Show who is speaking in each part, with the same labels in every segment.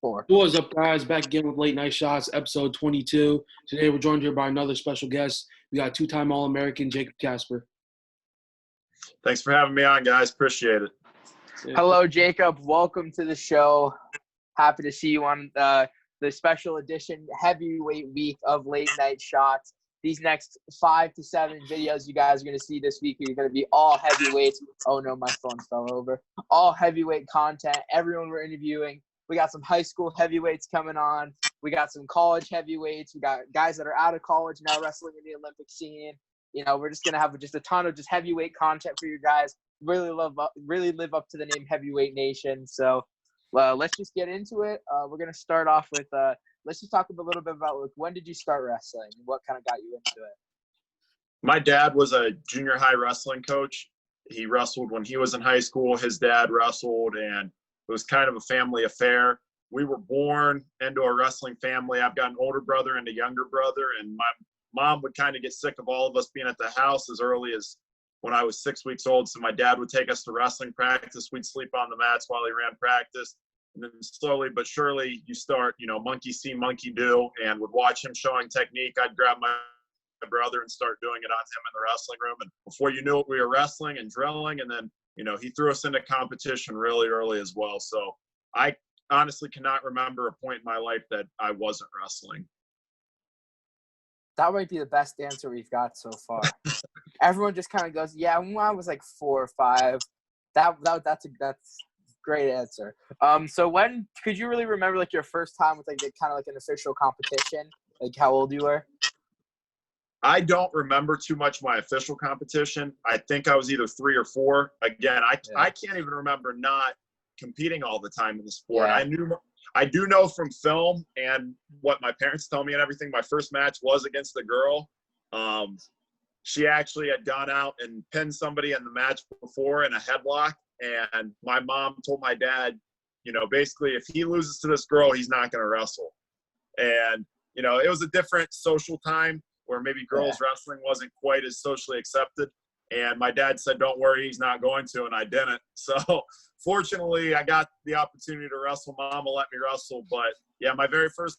Speaker 1: Four.
Speaker 2: What is up, guys? Back again with Late Night Shots, episode 22. Today we're joined here by another special guest. We got two-time All-American Jacob Kasper.
Speaker 3: Thanks for having me on, guys. Appreciate it.
Speaker 1: Hello, Jacob. Welcome to the show. Happy to see you on the special edition heavyweight week of Late Night Shots. These next 5 to 7 videos you guys are going to see this week are going to be all heavyweights. Oh, no, my phone fell over. All heavyweight content. Everyone we're interviewing. We got some high school heavyweights coming on. We got some college heavyweights. We got guys that are out of college now wrestling in the Olympic scene. You know, we're just going to have just a ton of just heavyweight content for you guys. Really live up to the name Heavyweight Nation. So let's just get into it. We're going to start off with let's just talk a little bit about when did you start wrestling and what kind of got you into it?
Speaker 3: My dad was a junior high wrestling coach. He wrestled when he was in high school. His dad wrestled, and it was kind of a family affair. We were born into a wrestling family. I've got an older brother and a younger brother, and my mom would kind of get sick of all of us being at the house as early as when I was 6 weeks old. So my dad would take us to wrestling practice. We'd sleep on the mats while he ran practice. And then slowly but surely you start, monkey see, monkey do, and would watch him showing technique. I'd grab my brother and start doing it on him in the wrestling room. And before you knew it, we were wrestling and drilling. And then, he threw us into competition really early as well. So I honestly cannot remember a point in my life that I wasn't wrestling.
Speaker 1: That might be the best answer we've got so far. Everyone just kind of goes, yeah, when I was like 4 or 5. That's a great answer. So when could you really remember like your first time with like kind of like an official competition? Like how old you were?
Speaker 3: I don't remember too much my official competition. I think I was either 3 or 4. Again, I can't even remember not competing all the time in the sport. Yeah. I do know from film and what my parents tell me and everything, my first match was against a girl. She actually had gone out and pinned somebody in the match before in a headlock. And my mom told my dad, basically if he loses to this girl, he's not going to wrestle. And, it was a different social time where maybe girls wrestling wasn't quite as socially accepted. And my dad said, don't worry, he's not going to, and I didn't. So fortunately, I got the opportunity to wrestle. Mom will let me wrestle. But, yeah, my very first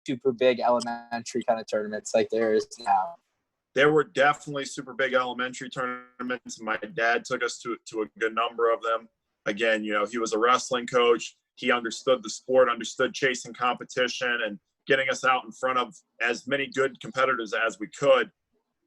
Speaker 1: super big elementary kind of tournaments like there is now.
Speaker 3: There were definitely super big elementary tournaments. My dad took us to a good number of them. Again, he was a wrestling coach. He understood the sport, understood chasing competition and getting us out in front of as many good competitors as we could.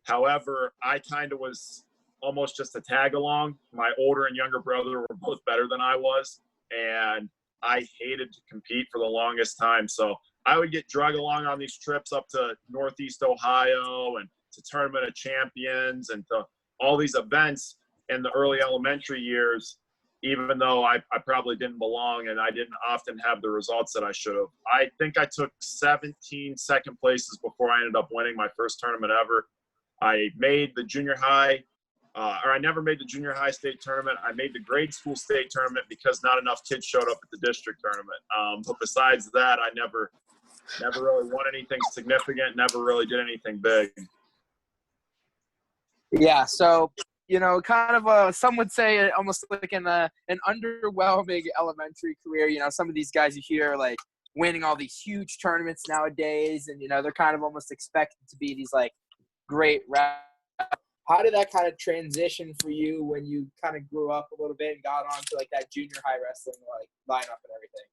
Speaker 3: However, I kind of was almost just a tag along. My older and younger brother were both better than I was, and I hated to compete for the longest time. So I would get drug along on these trips up to Northeast Ohio and to Tournament of Champions and to all these events in the early elementary years, even though I probably didn't belong and I didn't often have the results that I should have. I think I took 17 second places before I ended up winning my first tournament ever. I made the junior high, I never made the junior high state tournament. I made the grade school state tournament because not enough kids showed up at the district tournament. But besides that, I never really won anything significant, never really did anything big.
Speaker 1: Yeah, so, kind of some would say almost like an underwhelming elementary career. Some of these guys you hear like winning all these huge tournaments nowadays, and, they're kind of almost expected to be these like great rappers. How did that kind of transition for you when you kind of grew up a little bit and got onto like that junior high wrestling like lineup and everything?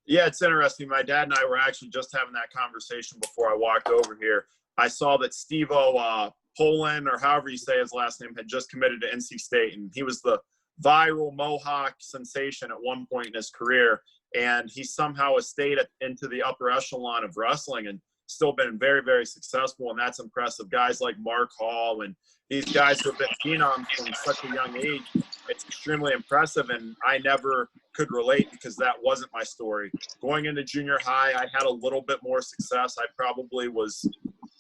Speaker 3: Yeah, it's interesting. My dad and I were actually just having that conversation before I walked over here. I saw that Steve-O Poland, or however you say his last name, had just committed to NC State, and he was the viral Mohawk sensation at one point in his career, and he somehow has stayed into the upper echelon of wrestling and still been very, very successful, and that's impressive. Guys like Mark Hall and these guys who have been phenoms from such a young age, it's extremely impressive, and I never could relate because that wasn't my story. Going into junior high, I had a little bit more success. I probably was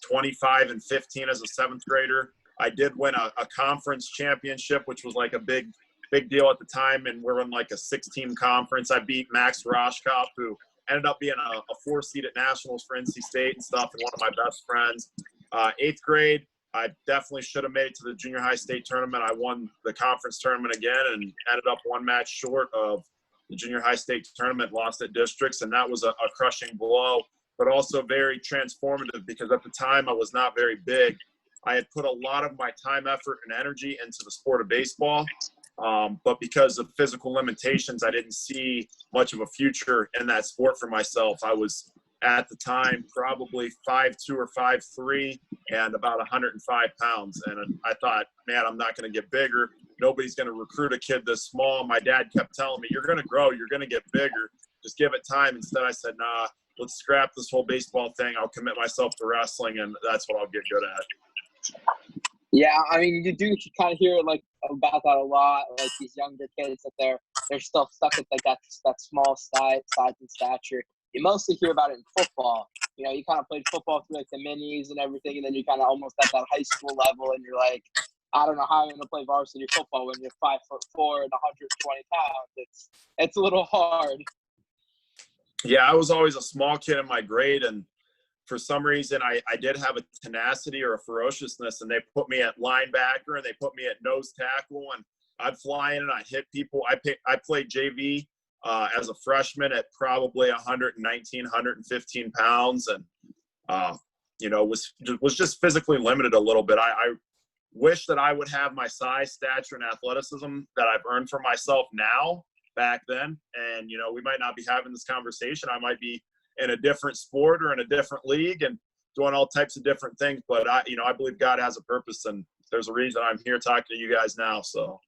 Speaker 3: 25 and 15 as a 7th grader. I did win a conference championship, which was like a big big deal at the time, and we're in like a 6-team conference. I beat Max Roshkopf, who ended up being a 4 seed at nationals for NC State and stuff, and one of my best friends. 8th grade, I definitely should have made it to the junior high state tournament. I won the conference tournament again and ended up 1 match short of the junior high state tournament, lost at districts, and that was a crushing blow, but also very transformative because at the time I was not very big. I had put a lot of my time, effort, and energy into the sport of baseball, but because of physical limitations, I didn't see much of a future in that sport for myself. I was, at the time, probably 5'2" or 5'3", and about 105 pounds. And I thought, man, I'm not going to get bigger. Nobody's going to recruit a kid this small. My dad kept telling me, you're going to grow. You're going to get bigger. Just give it time. Instead, I said, nah, let's scrap this whole baseball thing. I'll commit myself to wrestling, and that's what I'll get good at.
Speaker 1: Yeah, I mean, you do kind of hear like about that a lot. Like these younger kids that they're still stuck at like that small size and stature. You mostly hear about it in football. You know, you kind of played football through like the minis and everything, and then you kind of almost at that high school level, and you're like, I don't know how I'm going to play varsity football when you're 5'4" and 120 pounds. It's a little hard.
Speaker 3: Yeah, I was always a small kid in my grade, and for some reason I did have a tenacity or a ferociousness, and they put me at linebacker and they put me at nose tackle, and I'd fly in and I'd hit people. I played JV as a freshman at probably 119, 115 pounds, and was just physically limited a little bit. I wish that I would have my size, stature, and athleticism that I've earned for myself now back then. And, we might not be having this conversation. I might be in a different sport or in a different league and doing all types of different things. But I believe God has a purpose, and there's a reason I'm here talking to you guys now. So.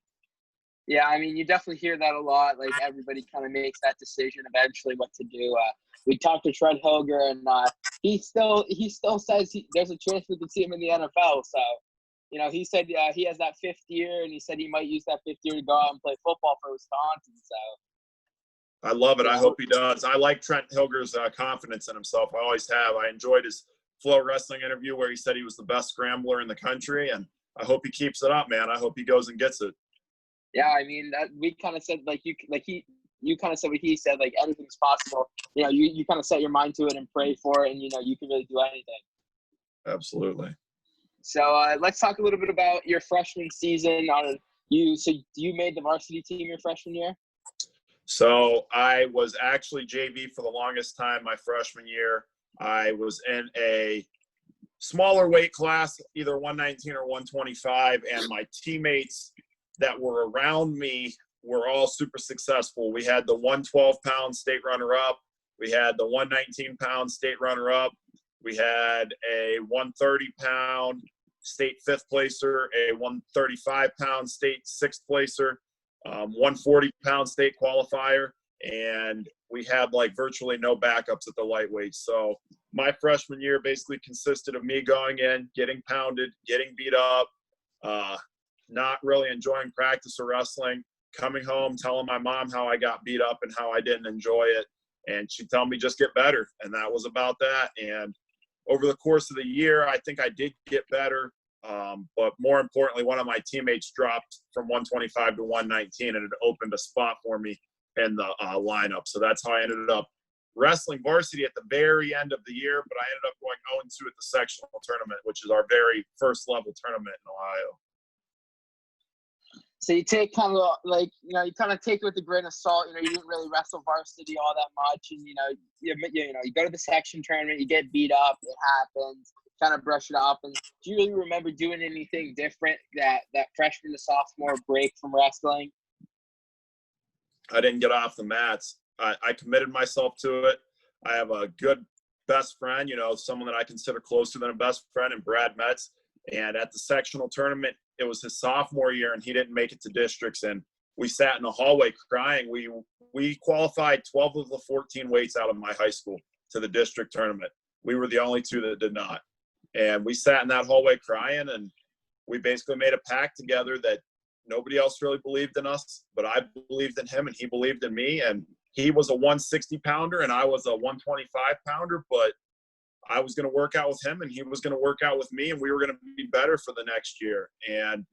Speaker 1: Yeah, I mean, you definitely hear that a lot. Like everybody kind of makes that decision eventually what to do. We talked to Trent Hilger, and he still says there's a chance we could see him in the NFL. So, he said he has that 5th year, and he said he might use that 5th year to go out and play football for Wisconsin. So
Speaker 3: I love it. I hope he does. I like Trent Hilger's confidence in himself. I always have. I enjoyed his Flow Wrestling interview where he said he was the best scrambler in the country, and I hope he keeps it up, man. I hope he goes and gets it.
Speaker 1: Yeah, I mean, we kind of said you kind of said what he said, like anything's possible. You kind of set your mind to it and pray for it, and you can really do anything.
Speaker 3: Absolutely.
Speaker 1: So let's talk a little bit about your freshman season. So you made the varsity team your freshman year?
Speaker 3: So I was actually JV for the longest time my freshman year. I was in a smaller weight class, either 119 or 125, and my teammates that were around me were all super successful. We had the 112-pound state runner-up. We had the 119-pound state runner-up. We had a 130-pound state 5th placer, a 135-pound state 6th placer, 140-pound state qualifier, and we had like virtually no backups at the lightweight. So my freshman year basically consisted of me going in, getting pounded, getting beat up, not really enjoying practice or wrestling, coming home, telling my mom how I got beat up and how I didn't enjoy it. And she'd tell me just get better. And that was about that. And over the course of the year, I think I did get better. But more importantly, one of my teammates dropped from 125 to 119, and it opened a spot for me in the lineup. So that's how I ended up wrestling varsity at the very end of the year. But I ended up going 0-2 at the sectional tournament, which is our very first level tournament in Ohio.
Speaker 1: So you take kind of like, you kind of take it with a grain of salt. You didn't really wrestle varsity all that much. And, you go to the section tournament, you get beat up, it happens, kind of brush it off. And do you really remember doing anything different that freshman to sophomore break from wrestling?
Speaker 3: I didn't get off the mats. I committed myself to it. I have a good best friend, someone that I consider closer than a best friend, and Brad Metz. And at the sectional tournament, it was his sophomore year, and he didn't make it to districts. And we sat in the hallway crying. We qualified 12 of the 14 weights out of my high school to the district tournament. We were the only 2 that did not. And we sat in that hallway crying, and we basically made a pact together that nobody else really believed in us, but I believed in him, and he believed in me. And he was a 160-pounder, and I was a 125-pounder, but I was going to work out with him, and he was going to work out with me, and we were going to be better for the next year. And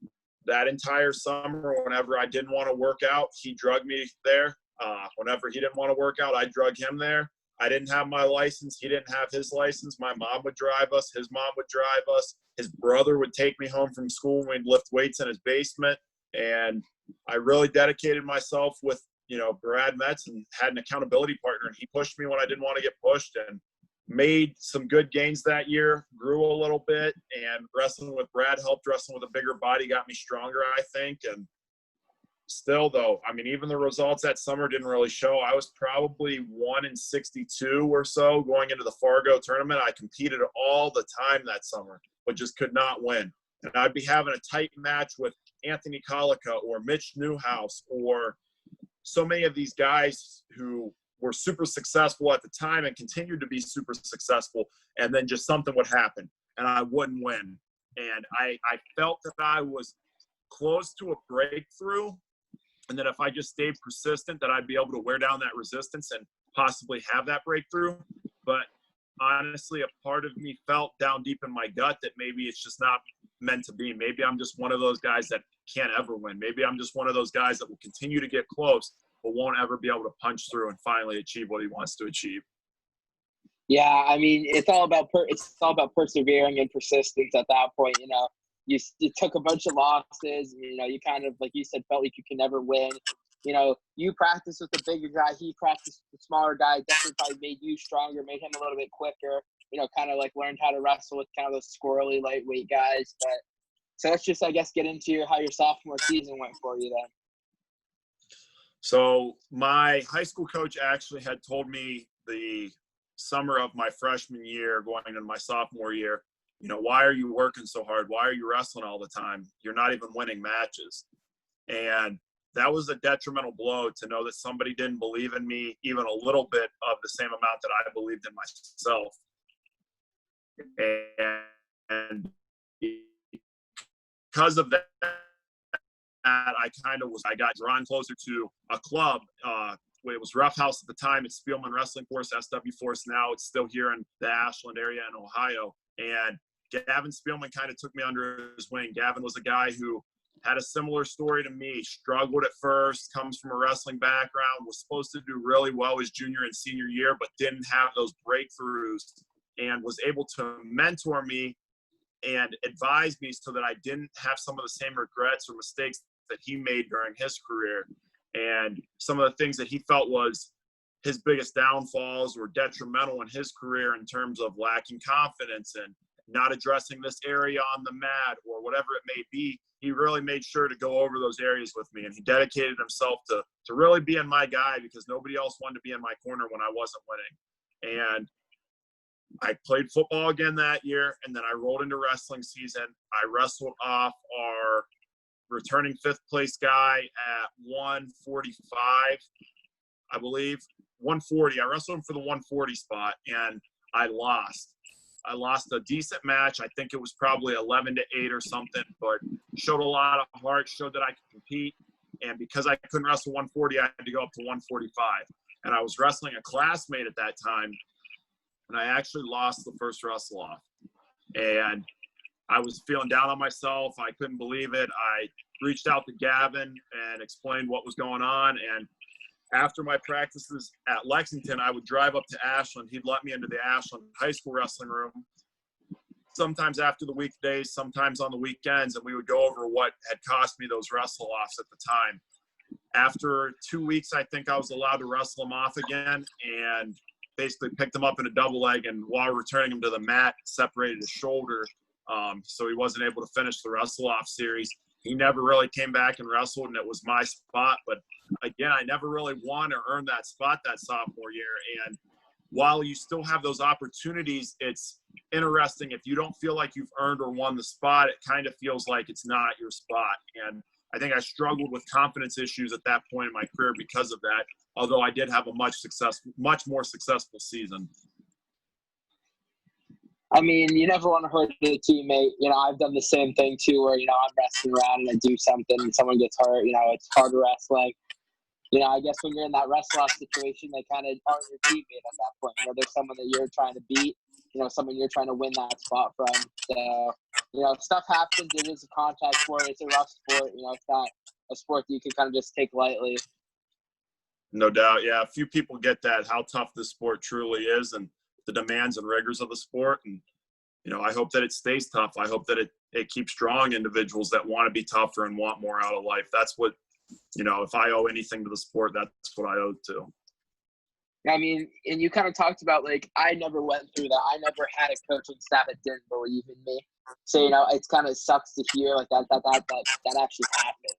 Speaker 3: that entire summer, whenever I didn't want to work out, he drugged me there. Whenever he didn't want to work out, I drug him there. I didn't have my license. He didn't have his license. My mom would drive us. His mom would drive us. His brother would take me home from school and we'd lift weights in his basement. And I really dedicated myself with, Brad Metz, and had an accountability partner. And he pushed me when I didn't want to get pushed, and made some good gains that year, grew a little bit, and wrestling with Brad helped. Wrestling with a bigger body got me stronger, I think. And still, though, I mean, even the results that summer didn't really show. I was probably 1-62 or so going into the Fargo tournament. I competed all the time that summer, but just could not win. And I'd be having a tight match with Anthony Colica or Mitch Newhouse or so many of these guys who were super successful at the time and continued to be super successful. And then just something would happen and I wouldn't win. And I felt that I was close to a breakthrough, and that if I just stayed persistent, that I'd be able to wear down that resistance and possibly have that breakthrough. But honestly, a part of me felt down deep in my gut that maybe it's just not meant to be. Maybe I'm just one of those guys that can't ever win. Maybe I'm just one of those guys that will continue to get close, but won't ever be able to punch through and finally achieve what he wants to achieve.
Speaker 1: Yeah, I mean, it's all about persevering and persistence at that point. You took a bunch of losses. You kind of, like you said, felt like you can never win. You practiced with the bigger guy. He practiced with the smaller guy. Definitely probably made you stronger, made him a little bit quicker. Kind of like learned how to wrestle with kind of those squirrely lightweight guys. But so let's just, I guess, get into how your sophomore season went for you then.
Speaker 3: So my high school coach actually had told me the summer of my freshman year going into my sophomore year, why are you working so hard? Why are you wrestling all the time? You're not even winning matches. And that was a detrimental blow to know that somebody didn't believe in me even a little bit of the same amount that I believed in myself. And because of that, I got drawn closer to a club. It was Rough House at the time. It's Spielman Wrestling Force, SW Force now. It's still here in the Ashland area in Ohio. And Gavin Spielman kind of took me under his wing. Gavin was a guy who had a similar story to me, struggled at first, comes from a wrestling background, was supposed to do really well his junior and senior year, but didn't have those breakthroughs, and was able to mentor me and advise me so that I didn't have some of the same regrets or mistakes that he made during his career. And some of the things that he felt was his biggest downfalls were detrimental in his career in terms of lacking confidence and not addressing this area on the mat or whatever it may be. He really made sure to go over those areas with me, and he dedicated himself to really being my guy, because nobody else wanted to be in my corner when I wasn't winning. And I played football again that year, and then I rolled into wrestling season. I wrestled off our returning fifth place guy at 145, I believe. 140. I wrestled him for the 140 spot, and I lost. I lost a decent match. I think it was probably 11-8 or something, but showed a lot of heart, showed that I could compete. And because I couldn't wrestle 140, I had to go up to 145. And I was wrestling a classmate at that time, and I actually lost the first wrestle off. And I was feeling down on myself. I couldn't believe it. I reached out to Gavin and explained what was going on. And after my practices at Lexington, I would drive up to Ashland. He'd let me into the Ashland high school wrestling room, sometimes after the weekdays, sometimes on the weekends, and we would go over what had cost me those wrestle-offs at the time. After 2 weeks, I think I was allowed to wrestle him off again, and basically picked him up in a double leg, and while returning him to the mat, separated his shoulder, so he wasn't able to finish the wrestle-off series. He never really came back and wrestled, and it was my spot. But again, I never really won or earned that spot that sophomore year. And while you still have those opportunities, it's interesting. If you don't feel like you've earned or won the spot, it kind of feels like it's not your spot. And I think I struggled with confidence issues at that point in my career because of that, although I did have a much more successful season.
Speaker 1: I mean, you never want to hurt a teammate. I've done the same thing too, where, I'm wrestling around and I do something and someone gets hurt. It's hard to wrestling. I guess when you're in that wrestle-off situation, they kind of aren't your teammate at that point. There's someone that you're trying to beat, someone you're trying to win that spot from. So stuff happens. It is a contact sport. It's a rough sport. It's not a sport that you can kind of just take lightly.
Speaker 3: No doubt. Yeah. Few people get that, how tough this sport truly is and the demands and rigors of the sport. And, I hope that it stays tough. I hope that it keeps drawing individuals that want to be tougher and want more out of life. That's what, if I owe anything to the sport, that's what I owe to.
Speaker 1: I mean, and you kind of talked about, I never went through that. I never had a coaching staff that didn't believe in me. So, it's kind of sucks to hear, that actually happened.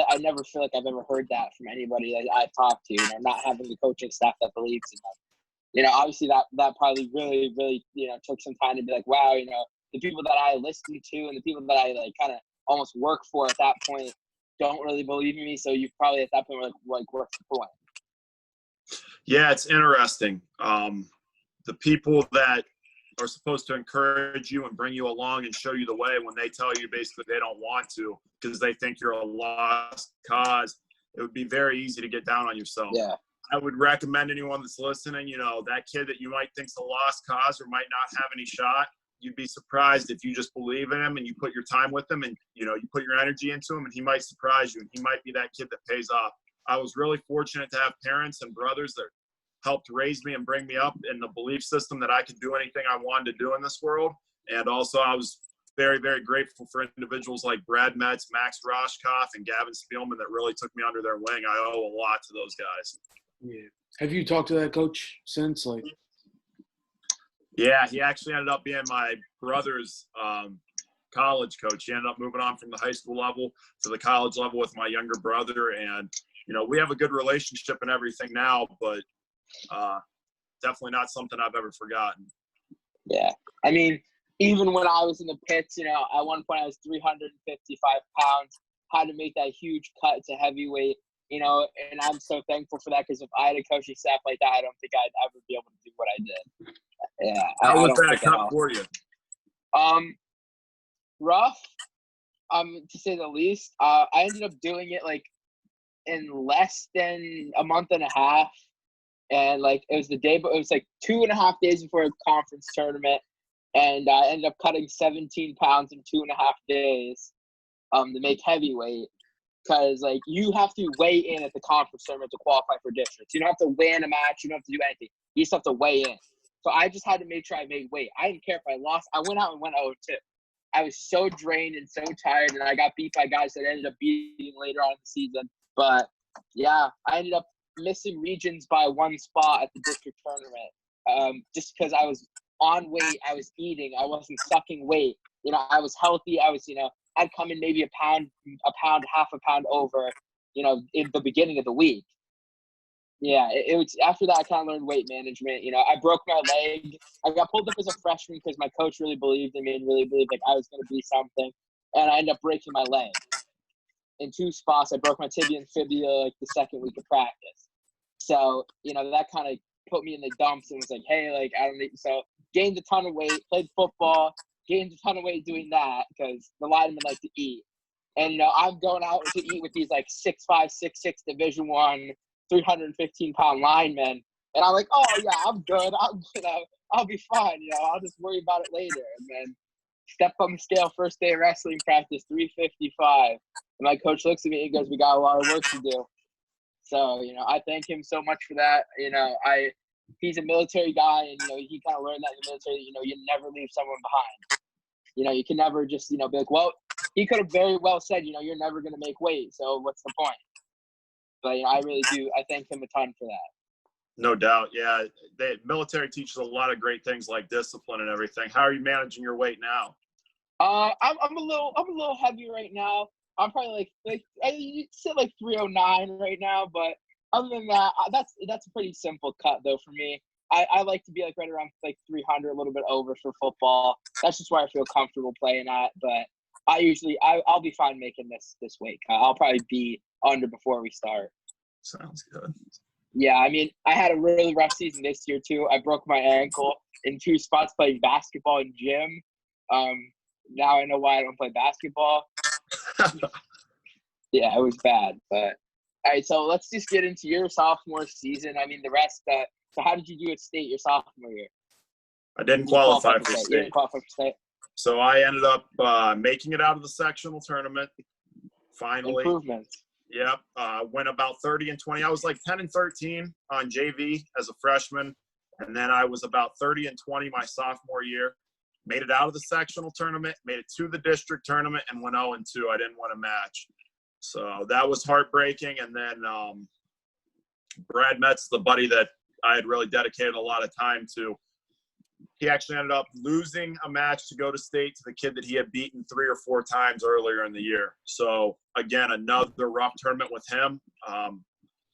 Speaker 1: I never feel like I've ever heard that from anybody that I've talked to, not having a coaching staff that believes in them. Obviously that probably really, really, took some time to be like, wow, the people that I listened to and the people that I kind of almost work for at that point don't really believe in me. So you probably at that point were like, what's the point?
Speaker 3: Yeah, it's interesting. The people that are supposed to encourage you and bring you along and show you the way, when they tell you basically they don't want to because they think you're a lost cause, it would be very easy to get down on yourself.
Speaker 1: Yeah.
Speaker 3: I would recommend anyone that's listening, that kid that you might think's a lost cause or might not have any shot, you'd be surprised if you just believe in him and you put your time with him and, you put your energy into him, and he might surprise you and he might be that kid that pays off. I was really fortunate to have parents and brothers that helped raise me and bring me up in the belief system that I could do anything I wanted to do in this world. And also I was very, very grateful for individuals like Brad Metz, Max Roshkoff, and Gavin Spielman that really took me under their wing. I owe a lot to those guys.
Speaker 2: Yeah. Have you talked to that coach since?
Speaker 3: Yeah, he actually ended up being my brother's college coach. He ended up moving on from the high school level to the college level with my younger brother. And, we have a good relationship and everything now, but definitely not something I've ever forgotten.
Speaker 1: Yeah. I mean, even when I was in the pits, at one point I was 355 pounds, had to make that huge cut to heavyweight, and I'm so thankful for that, because if I had a coaching staff like that, I don't think I'd ever be able to do what I did. Yeah.
Speaker 3: How was
Speaker 1: don't
Speaker 3: that cut for you?
Speaker 1: Rough, to say the least. I ended up doing it in less than a month and a half. And it was it was 2.5 days before a conference tournament. And I ended up cutting 17 pounds in 2.5 days to make heavyweight. Because you have to weigh in at the conference tournament to qualify for districts. You don't have to weigh in a match. You don't have to do anything. You just have to weigh in. So I just had to make sure I made weight. I didn't care if I lost. I went out and went 0-2. I was so drained and so tired, and I got beat by guys that ended up beating later on in the season. But yeah, I ended up missing regions by one spot at the district tournament, just because I was on weight, I was eating, I wasn't sucking weight. I was healthy. I was, I'd come in maybe a pound, half a pound over, in the beginning of the week. Yeah, it was after that I kind of learned weight management. I broke my leg. I got pulled up as a freshman because my coach really believed in me and really believed I was going to be something, and I ended up breaking my leg in 2 spots. I broke my tibia and fibula the second week of practice. So, that kind of put me in the dumps and was like, hey, I don't need – so gained a ton of weight, played football, gained a ton of weight doing that because the linemen like to eat. And, I'm going out to eat with these 6'5", 6'6" Division I, 315-pound linemen. And I'm like, oh, yeah, I'm good. I'll be fine. I'll just worry about it later. And then stepped on the scale first day of wrestling practice, 355. And my coach looks at me and goes, we got a lot of work to do. So, I thank him so much for that. He's a military guy, and, he kind of learned that in the military, you never leave someone behind. You can never just, be like, well, he could have very well said, you're never going to make weight. So what's the point? But, I really do. I thank him a ton for that.
Speaker 3: No doubt. Yeah. The military teaches a lot of great things like discipline and everything. How are you managing your weight now?
Speaker 1: I'm a little heavy right now. I'm probably I sit 309 right now, but other than that, that's a pretty simple cut though for me. I like to be right around 300, a little bit over for football. That's just where I feel comfortable playing at. But I'll be fine making this weight cut. I'll probably be under before we start.
Speaker 3: Sounds good.
Speaker 1: Yeah, I mean, I had a really rough season this year too. I broke my ankle in 2 spots playing basketball and gym. Now I know why I don't play basketball. Yeah, it was bad. But all right, so let's just get into your sophomore season. I mean, the rest. So how did you do at state your sophomore year?
Speaker 3: I didn't qualify for
Speaker 1: state.
Speaker 3: state.
Speaker 1: You didn't qualify for state.
Speaker 3: So I ended up making it out of the sectional tournament. Finally.
Speaker 1: Improvements.
Speaker 3: Yep. Went about 30-20. I was like 10-13 on JV as a freshman. And then I was about 30-20 my sophomore year. Made it out of the sectional tournament, made it to the district tournament, and went 0-2. I didn't win a match. So that was heartbreaking. And then Brad Metz, the buddy that I had really dedicated a lot of time to, he actually ended up losing a match to go to state to the kid that he had beaten 3 or 4 times earlier in the year. So, again, another rough tournament with him.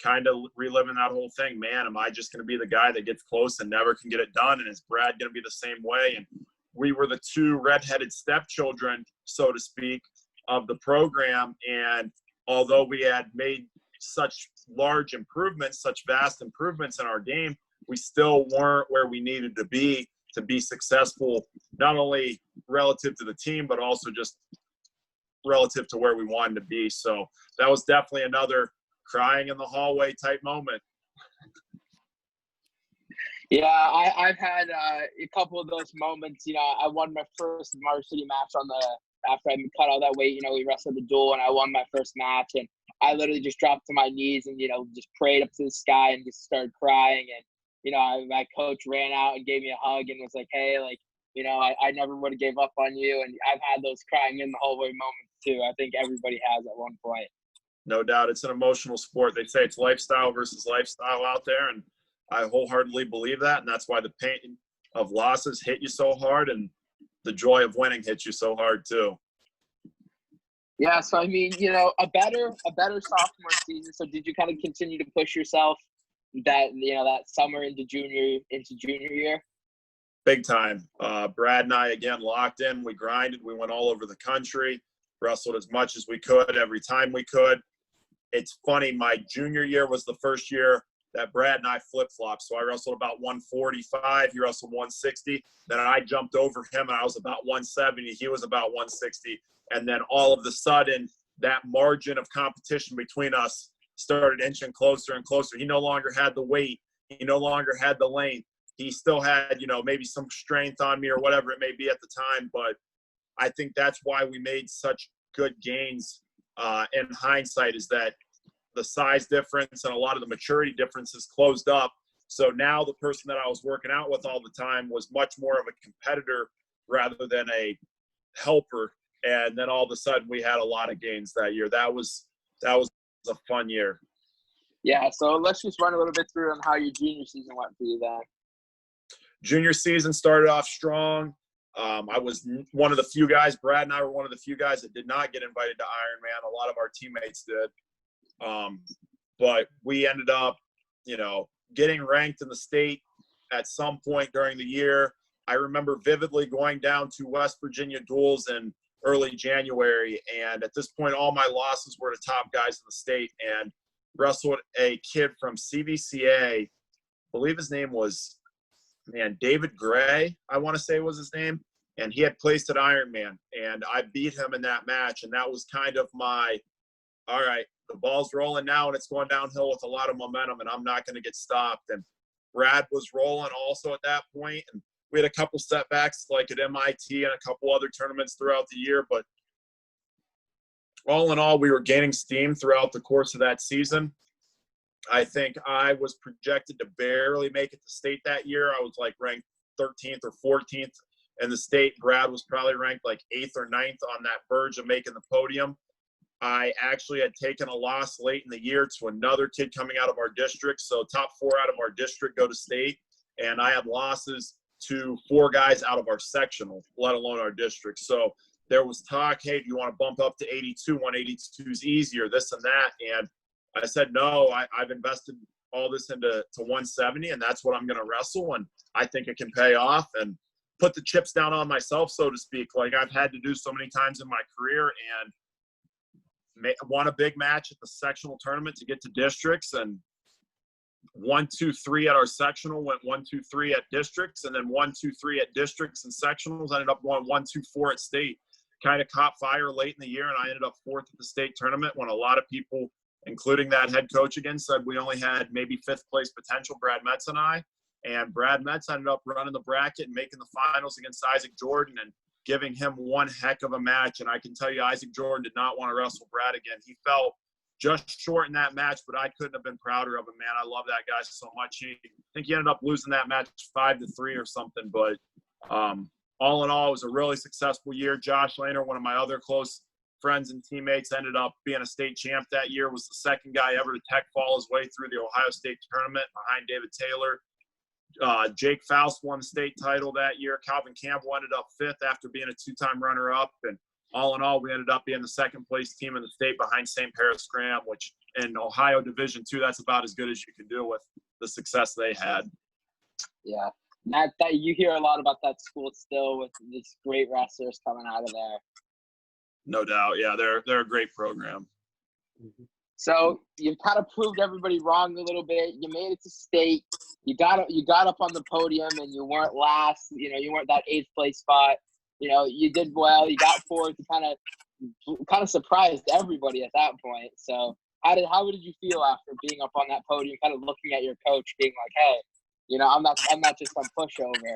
Speaker 3: Kind of reliving that whole thing. Man, am I just going to be the guy that gets close and never can get it done? And is Brad going to be the same way? And we were the 2 redheaded stepchildren, so to speak, of the program. And although we had made such large improvements, such vast improvements in our game, we still weren't where we needed to be successful, not only relative to the team, but also just relative to where we wanted to be. So that was definitely another crying in the hallway type moment.
Speaker 1: Yeah, I've had a couple of those moments. You know, I won my first varsity match after I cut all that weight. You know, we wrestled the duel, and I won my first match. And I literally just dropped to my knees and, you know, just prayed up to the sky and just started crying. And, you know, my coach ran out and gave me a hug and was like, hey, like, you know, I never would have gave up on you. And I've had those crying in the hallway moments too. I think everybody has at one point.
Speaker 3: No doubt. It's an emotional sport. They say it's lifestyle versus lifestyle out there. And I wholeheartedly believe that. And that's why the pain of losses hit you so hard and the joy of winning hits you so hard too.
Speaker 1: Yeah. So, I mean, you know, a better sophomore season. So did you kind of continue to push yourself that summer into junior year?
Speaker 3: Big time. Brad and I, again, locked in. We grinded. We went all over the country, wrestled as much as we could every time we could. It's funny, my junior year was the first year that Brad and I flip-flopped. So I wrestled about 145. He wrestled 160. Then I jumped over him, and I was about 170. He was about 160. And then all of a sudden, that margin of competition between us started inching closer and closer. He no longer had the weight. He no longer had the length. He still had, you know, maybe some strength on me or whatever it may be at the time. But I think that's why we made such good gains in hindsight, is that the size difference and a lot of the maturity differences closed up. So now the person that I was working out with all the time was much more of a competitor rather than a helper. And then all of a sudden we had a lot of gains that year. That was a fun year.
Speaker 1: Yeah. So let's just run a little bit through on how your junior season went for you then.
Speaker 3: Junior season started off strong. I was one of the few guys, Brad and I were one of the few guys that did not get invited to Ironman. A lot of our teammates did. But we ended up, you know, getting ranked in the state at some point during the year. I remember vividly going down to West Virginia duels in early January. And at this point, all my losses were to top guys in the state, and wrestled a kid from CVCA. I believe his name was, David Gray, I want to say was his name. And he had placed at Ironman, and I beat him in that match. And that was kind of my, all right, the ball's rolling now and it's going downhill with a lot of momentum, and I'm not going to get stopped. And Brad was rolling also at that point. And we had a couple setbacks like at MIT and a couple other tournaments throughout the year. But all in all, we were gaining steam throughout the course of that season. I think I was projected to barely make it to state that year. I was like ranked 13th or 14th in the state. Brad was probably ranked like 8th or 9th on that verge of making the podium. I actually had taken a loss late in the year to another kid coming out of our district. So top 4 out of our district go to state. And I had losses to 4 guys out of our sectional, let alone our district. So there was talk, hey, do you want to bump up to 82? 182 is easier, this and that. And I said, no, I've invested all this into 170, and that's what I'm going to wrestle. And I think it can pay off, and put the chips down on myself, so to speak, like I've had to do so many times in my career, and won a big match at the sectional tournament to get to districts, and 1, 2, 3 at our sectional, went 1, 2, 3 at districts, and then 1, 2, 3 at districts and sectionals. Ended up going 1, 2, 4 at state. Kind of caught fire late in the year, and I ended up 4th at the state tournament when a lot of people, including that head coach again, said we only had maybe 5th place potential, Brad Metz and I. And Brad Metz ended up running the bracket and making the finals against Isaac Jordan. And giving him one heck of a match. And I can tell you, Isaac Jordan did not want to wrestle Brad again. He felt just short in that match, but I couldn't have been prouder of him, man. I love that guy so much. I think he ended up losing that match 5-3 or something. But all in all, it was a really successful year. Josh Lehner, one of my other close friends and teammates, ended up being a state champ that year, was the second guy ever to tech fall his way through the Ohio State tournament behind David Taylor. Jake Faust won the state title that year. Calvin Campbell ended up 5th after being a 2-time runner-up. And all in all, we ended up being the second-place team in the state behind St. Paris Graham, which in Ohio Division II, that's about as good as you can do with the success they had.
Speaker 1: Yeah. That you hear a lot about that school still with these great wrestlers coming out of there.
Speaker 3: No doubt. Yeah, they're a great program.
Speaker 1: So you've kind of proved everybody wrong a little bit. You made it to state. You got up on the podium, and you weren't last. You weren't that 8th place spot. You did well. You got 4th. You kind of surprised everybody at that point. So how did you feel after being up on that podium, kind of looking at your coach, being like, hey, I'm not just some pushover.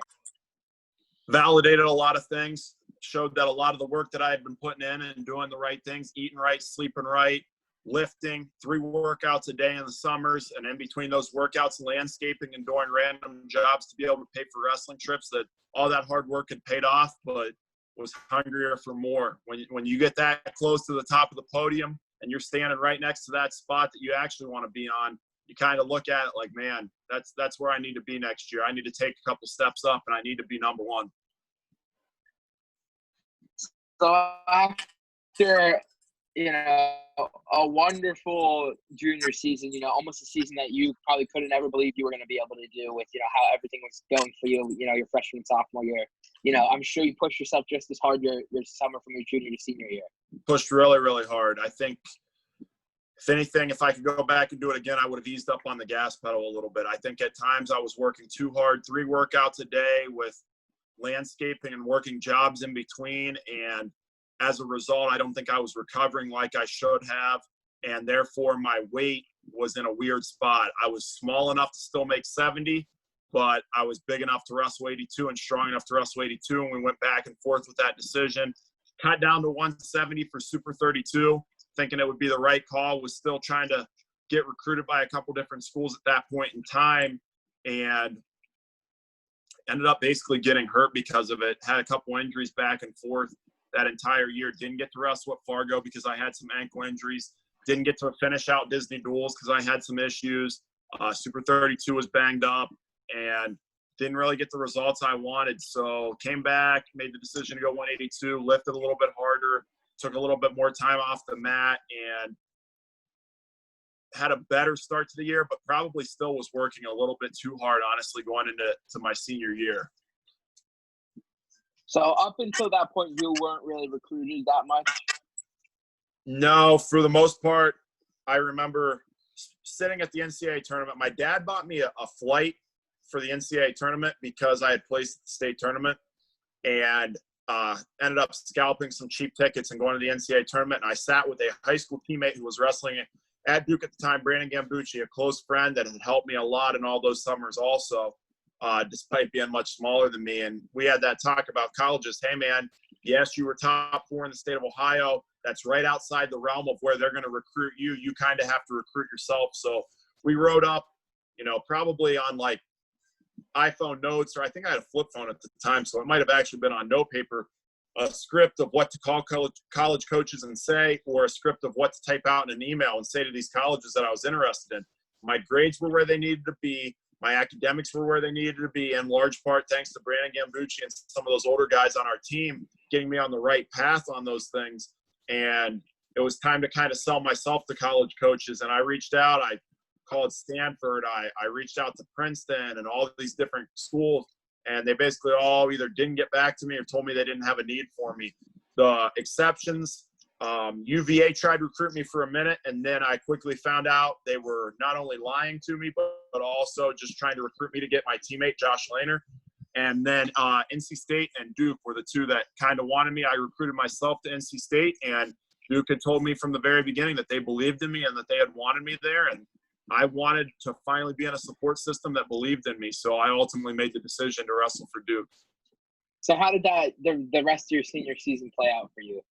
Speaker 3: Validated a lot of things. Showed that a lot of the work that I had been putting in and doing the right things, eating right, sleeping right, lifting, 3 workouts a day in the summers, and in between those workouts, landscaping and doing random jobs to be able to pay for wrestling trips, that all that hard work had paid off, but was hungrier for more. When you get that close to the top of the podium and you're standing right next to that spot that you actually want to be on, you kind of look at it like, man, that's where I need to be next year. I need to take a couple steps up, and I need to be number one.
Speaker 1: So after, a wonderful junior season, almost a season that you probably couldn't ever believe you were going to be able to do with, how everything was going for you, your freshman and sophomore year. I'm sure you pushed yourself just as hard your summer from your junior to senior year.
Speaker 3: Pushed really, really hard. I think, if anything, if I could go back and do it again, I would have eased up on the gas pedal a little bit. I think at times I was working too hard, 3 workouts a day with landscaping and working jobs in between, and as a result, I don't think I was recovering like I should have, and therefore my weight was in a weird spot. I was small enough to still make 70, but I was big enough to wrestle 82 and strong enough to wrestle 82, and we went back and forth with that decision. Cut down to 170 for Super 32, thinking it would be the right call. Was still trying to get recruited by a couple different schools at that point in time, and ended up basically getting hurt because of it. Had a couple injuries back and forth that entire year. Didn't get to wrestle at Fargo because I had some ankle injuries. Didn't get to finish out Disney duels because I had some issues. Super 32 was banged up and didn't really get the results I wanted. So came back, made the decision to go 182, lifted a little bit harder, took a little bit more time off the mat, and had a better start to the year, but probably still was working a little bit too hard, honestly, going into my senior year.
Speaker 1: So up until that point, you weren't really recruited that much?
Speaker 3: No, for the most part. I remember sitting at the NCAA tournament. My dad bought me a flight for the NCAA tournament because I had placed at the state tournament, and ended up scalping some cheap tickets and going to the NCAA tournament. And I sat with a high school teammate who was wrestling at Duke at the time, Brandon Gambucci, a close friend that had helped me a lot in all those summers also, despite being much smaller than me. And we had that talk about colleges. Hey, man, yes, you were top 4 in the state of Ohio. That's right outside the realm of where they're going to recruit you. You kind of have to recruit yourself. So we wrote up, probably on like iPhone notes, or I think I had a flip phone at the time, so it might have actually been on note paper, a script of what to call college coaches and say, or a script of what to type out in an email and say to these colleges that I was interested in. My grades were where they needed to be. My academics were where they needed to be, in large part thanks to Brandon Gambucci and some of those older guys on our team getting me on the right path on those things. And it was time to kind of sell myself to college coaches. And I reached out. I called Stanford. I reached out to Princeton and all of these different schools. And they basically all either didn't get back to me or told me they didn't have a need for me. The exceptions, UVA tried to recruit me for a minute, and then I quickly found out they were not only lying to me, but also just trying to recruit me to get my teammate, Josh Lehner. And then NC State and Duke were the two that kind of wanted me. I recruited myself to NC State, and Duke had told me from the very beginning that they believed in me and that they had wanted me there. And I wanted to finally be in a support system that believed in me. So I ultimately made the decision to wrestle for Duke.
Speaker 1: So how did the rest of your senior season play out for you?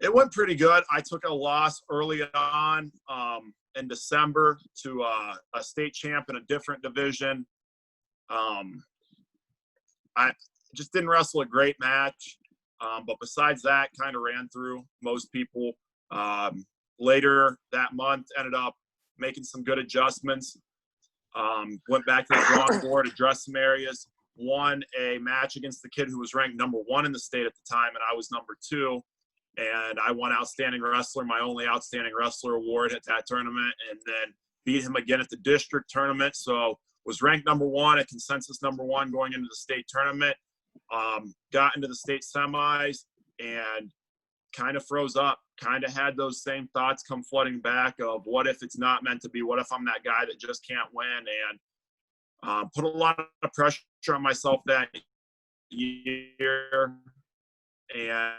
Speaker 3: It went pretty good. I took a loss early on in December to a state champ in a different division. I just didn't wrestle a great match. But besides that, kind of ran through most people. Later that month, ended up making some good adjustments. Went back to the drawing board, addressed some areas. Won a match against the kid who was ranked number 1 in the state at the time, and I was number 2. And I won Outstanding Wrestler, my only Outstanding Wrestler award at that tournament, and then beat him again at the district tournament. So was ranked number 1, a consensus number 1 going into the state tournament. Got into the state semis and kind of froze up. Kind of had those same thoughts come flooding back of what if it's not meant to be? What if I'm that guy that just can't win? And put a lot of pressure on myself that year. And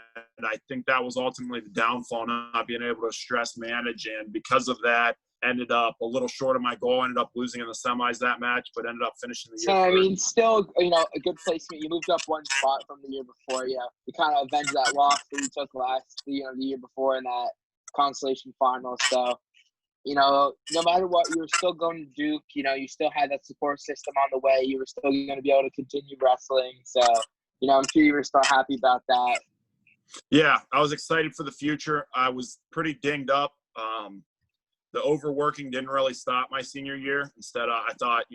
Speaker 3: I think that was ultimately the downfall, not being able to stress manage. And because of that, ended up a little short of my goal, ended up losing in the semis that match, but ended up finishing the year.
Speaker 1: So, I mean, still, a good placement. You moved up 1 spot from the year before. Yeah, you kind of avenged that loss that you took the year before in that consolation final. So, no matter what, you were still going to Duke. You still had that support system on the way. You were still going to be able to continue wrestling. So, I'm sure you were still happy about that.
Speaker 3: Yeah, I was excited for the future. I was pretty dinged up. The overworking didn't really stop my senior year. Instead, I thought,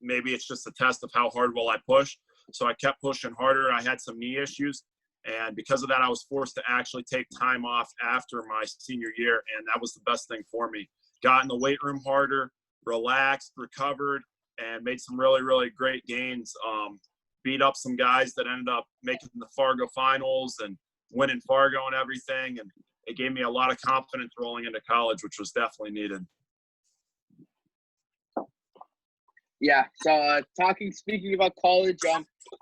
Speaker 3: maybe it's just a test of how hard will I push. So I kept pushing harder. I had some knee issues. And because of that, I was forced to actually take time off after my senior year. And that was the best thing for me. Got in the weight room harder, relaxed, recovered, and made some really, really great gains. Beat up some guys that ended up making the Fargo finals and winning Fargo and everything. And it gave me a lot of confidence rolling into college, which was definitely needed.
Speaker 1: Yeah. So speaking about college,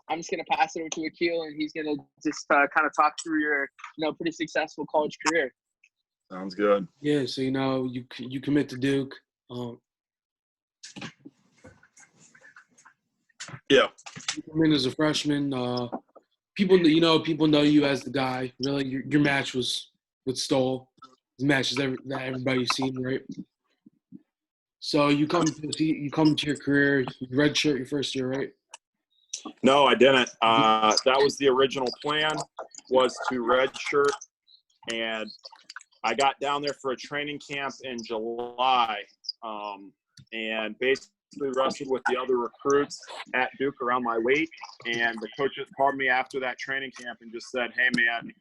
Speaker 1: I'm just going to pass it over to Akil, and he's going to just kind of talk through your, pretty successful college career.
Speaker 3: Sounds good.
Speaker 2: Yeah. So, you commit to Duke.
Speaker 3: Yeah.
Speaker 2: You come in as a freshman. People know you as the guy. Really, your match was with Stoll. The matches that everybody's seen, right? So you come to your career. You redshirt your first year, right?
Speaker 3: No, I didn't. That was the original plan, was to redshirt, and I got down there for a training camp in July, and basically wrestled with the other recruits at Duke around my weight. And the coaches called me after that training camp and just said, "Hey, man,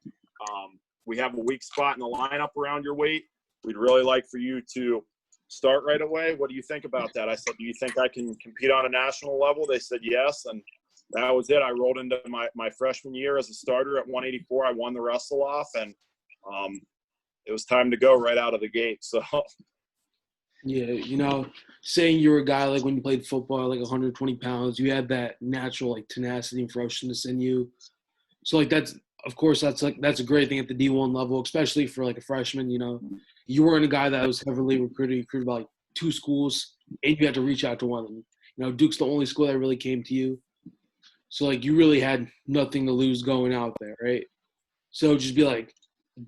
Speaker 3: we have a weak spot in the lineup around your weight. We'd really like for you to start right away. What do you think about that?" I said, "Do you think I can compete on a national level?" They said yes, and that was it. I rolled into my freshman year as a starter at 184. I won the wrestle off, and it was time to go right out of the gate. So
Speaker 2: yeah, saying you were a guy like when you played football, like 120 pounds, you had that natural like tenacity and ferociousness in you. So like that's a great thing at the D1 level, especially for like a freshman. You weren't a guy that was heavily recruited by like 2 schools, and you had to reach out to one of them. Duke's the only school that really came to you. So like you really had nothing to lose going out there, right? So just be like,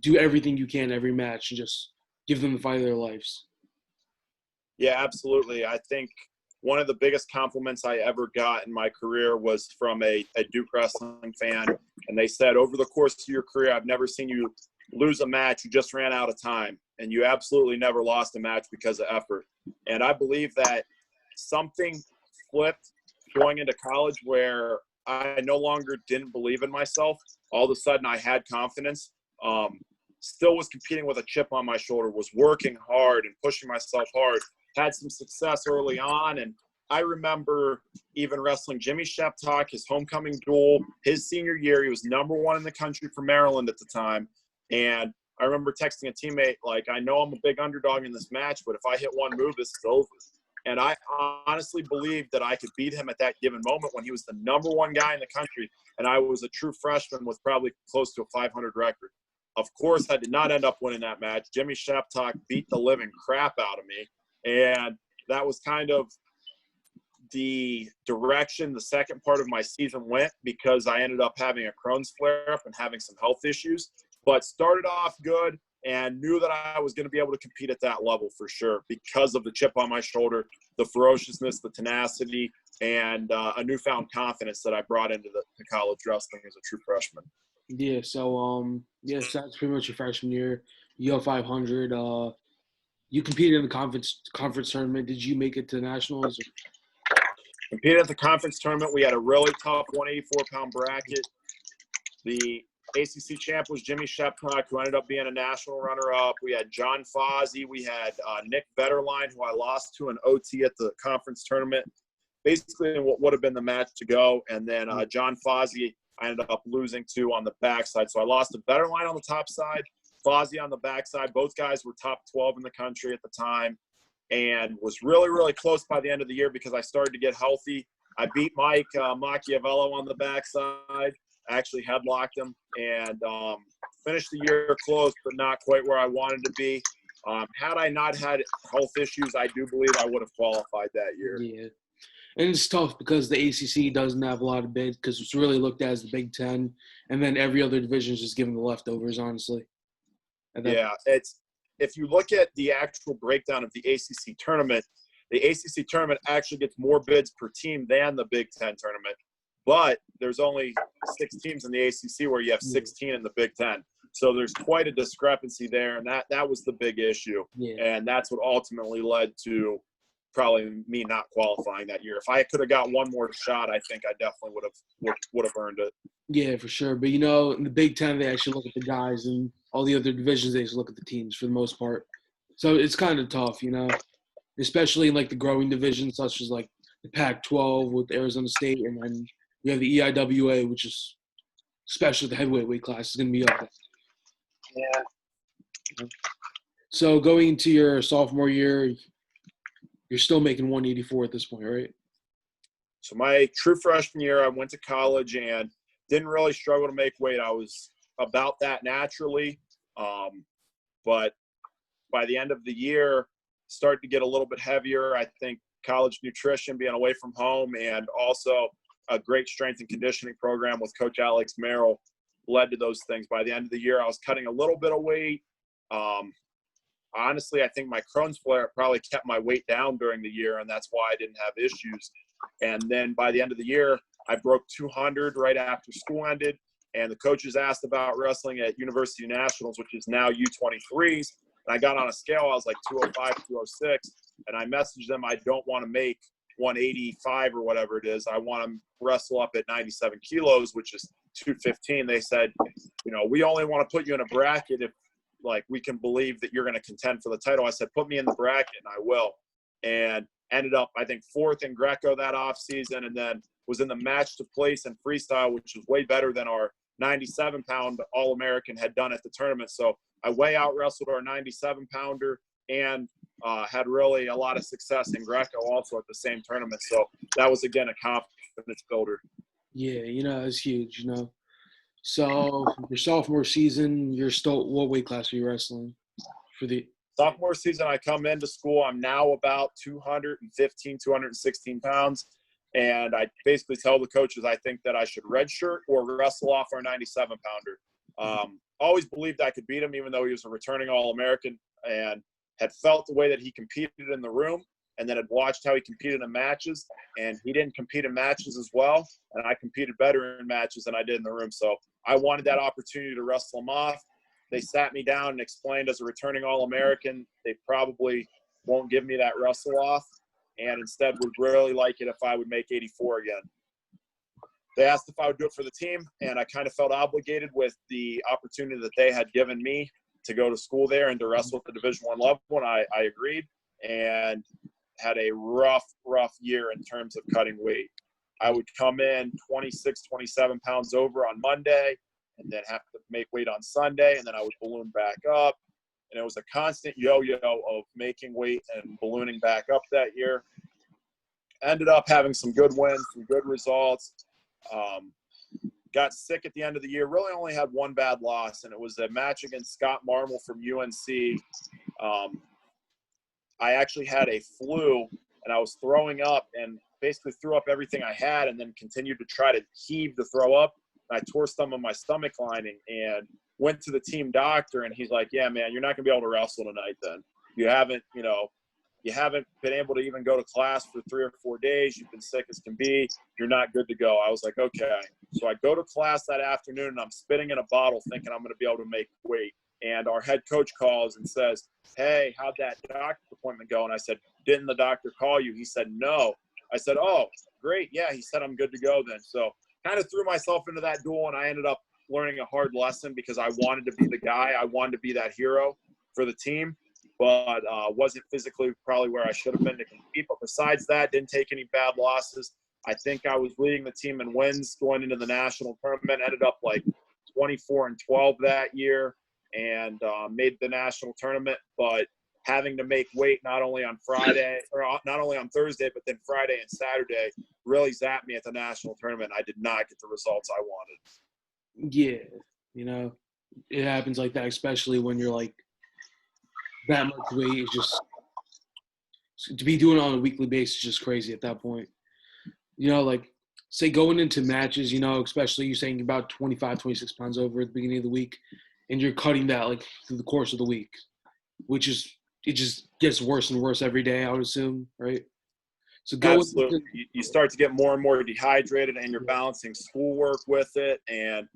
Speaker 2: do everything you can every match and just give them the fight of their lives.
Speaker 3: Yeah, absolutely. I think one of the biggest compliments I ever got in my career was from a Duke wrestling fan. And they said, over the course of your career, I've never seen you lose a match. You just ran out of time. And you absolutely never lost a match because of effort. And I believe that something flipped going into college where I no longer didn't believe in myself. All of a sudden, I had confidence. Still was competing with a chip on my shoulder, was working hard and pushing myself hard. Had some success early on, and I remember even wrestling Jimmy Sheptock, his homecoming duel, his senior year. He was number 1 in the country for Maryland at the time, and I remember texting a teammate, like, "I know I'm a big underdog in this match, but if I hit one move, this is over." And I honestly believed that I could beat him at that given moment when he was the number 1 guy in the country, and I was a true freshman with probably close to a 500 record. Of course, I did not end up winning that match. Jimmy Sheptock beat the living crap out of me. And that was kind of the direction the second part of my season went, because I ended up having a Crohn's flare-up and having some health issues. But started off good and knew that I was going to be able to compete at that level for sure because of the chip on my shoulder, the ferociousness, the tenacity, and a newfound confidence that I brought into the college wrestling as a true freshman.
Speaker 2: Yeah, so so that's pretty much your freshman year. You go 500. You competed in the conference tournament. Did you make it to nationals?
Speaker 3: Competed at the conference tournament. We had a really tough 184-pound bracket. The ACC champ was Jimmy Shepnock, who ended up being a national runner-up. We had John Fozzie. We had Nick Vetterline, who I lost to an OT at the conference tournament, basically in what would have been the match to go. And then John Fozzie I ended up losing to on the backside. So I lost to Vetterline on the top side, Fozzie on the backside. Both guys were top 12 in the country at the time, and was really, really close by the end of the year because I started to get healthy. I beat Mike Macchiavello on the backside. I actually headlocked him and finished the year close, but not quite where I wanted to be. Had I not had health issues, I do believe I would have qualified that year.
Speaker 2: Yeah. And it's tough because the ACC doesn't have a lot of bids because it's really looked at as the Big Ten, and then every other division is just given the leftovers, honestly.
Speaker 3: Yeah, it's if you look at the actual breakdown of the ACC tournament actually gets more bids per team than the Big Ten tournament. But there's only 6 teams in the ACC where you have 16 in the Big Ten. So there's quite a discrepancy there, and that was the big issue.
Speaker 2: Yeah.
Speaker 3: And that's what ultimately led to probably me not qualifying that year. If I could have got one more shot, I think I definitely would have earned it.
Speaker 2: Yeah, for sure. But, in the Big Ten, they actually look at the guys, and all the other divisions, they just look at the teams for the most part. So it's kind of tough, especially in, the growing divisions such as, the Pac-12 with Arizona State, and then you have the EIWA, which is, especially the heavyweight weight class, is going to be up there.
Speaker 1: Yeah.
Speaker 2: So going into your sophomore year, you're still making 184 at this point, right?
Speaker 3: So my true freshman year, I went to college and didn't really struggle to make weight. I was about that naturally. But by the end of the year, started to get a little bit heavier. I think college nutrition, being away from home, and also a great strength and conditioning program with Coach Alex Merrill led to those things. By the end of the year, I was cutting a little bit of weight. Honestly, I think my Crohn's flare probably kept my weight down during the year, and that's why I didn't have issues. And then by the end of the year, I broke 200 right after school ended, and the coaches asked about wrestling at University Nationals, which is now U23s. And I got on a scale, I was like 205, 206, and I messaged them, I don't want to make 185 or whatever it is. I want to wrestle up at 97 kilos, which is 215. They said, we only want to put you in a bracket if we can believe that you're going to contend for the title. I said, put me in the bracket and I will. And ended up, I think, 4th in Greco that off season, and then was in the match to place in freestyle, which was way better than our 97-pound All-American had done at the tournament. So I way out wrestled our 97-pounder and had really a lot of success in Greco also at the same tournament. So that was, again, a confidence builder.
Speaker 2: Yeah, it's huge, So your sophomore season, what weight class are you wrestling for the
Speaker 3: sophomore season? I come into school, I'm now about 215, 216 pounds. And I basically tell the coaches I think that I should redshirt or wrestle off our 97-pounder. Always believed I could beat him, even though he was a returning All-American, and had felt the way that he competed in the room, and then had watched how he competed in matches, and he didn't compete in matches as well, and I competed better in matches than I did in the room. So I wanted that opportunity to wrestle him off. They sat me down and explained, as a returning All-American, they probably won't give me that wrestle off, and instead would really like it if I would make 84 again. They asked if I would do it for the team, and I kind of felt obligated with the opportunity that they had given me to go to school there and to wrestle at the Division I level, and I agreed, and had a rough year in terms of cutting weight. I would come in 26, 27 pounds over on Monday, and then have to make weight on Sunday, and then I would balloon back up. And it was a constant yo-yo of making weight and ballooning back up that year. Ended up having some good wins, some good results. Got sick at the end of the year. Really only had one bad loss, and it was a match against Scott Marmel from UNC. I actually had a flu, and I was throwing up, and basically threw up everything I had and then continued to try to heave to throw up. I tore some of my stomach lining and went to the team doctor, and he's like, yeah, man, you're not going to be able to wrestle tonight then. You haven't been able to even go to class for 3 or 4 days. You've been sick as can be. You're not good to go. I was like, okay. So I go to class that afternoon, and I'm spitting in a bottle thinking I'm going to be able to make weight. And our head coach calls and says, hey, how'd that doctor appointment go? And I said, didn't the doctor call you? He said, no. I said, oh, great. Yeah, he said I'm good to go then. So kind of threw myself into that duel, and I ended up learning a hard lesson because I wanted to be the guy. I wanted to be that hero for the team, but wasn't physically probably where I should have been to compete. But besides that, didn't take any bad losses. I think I was leading the team in wins going into the national tournament, ended up like 24-12 that year, and made the national tournament. But having to make weight not only on Friday or not only on Thursday, but then Friday and Saturday really zapped me at the national tournament. I did not get the results I wanted.
Speaker 2: Yeah, it happens like that, especially when you're like that much weight. Is just to be doing it on a weekly basis is just crazy at that point. Like say going into matches, especially you saying about 25, 26 pounds over at the beginning of the week, and you're cutting that like through the course of the week, which is it just gets worse and worse every day, I would assume, right? So
Speaker 3: absolutely, you start to get more and more dehydrated, and you're balancing schoolwork with it, and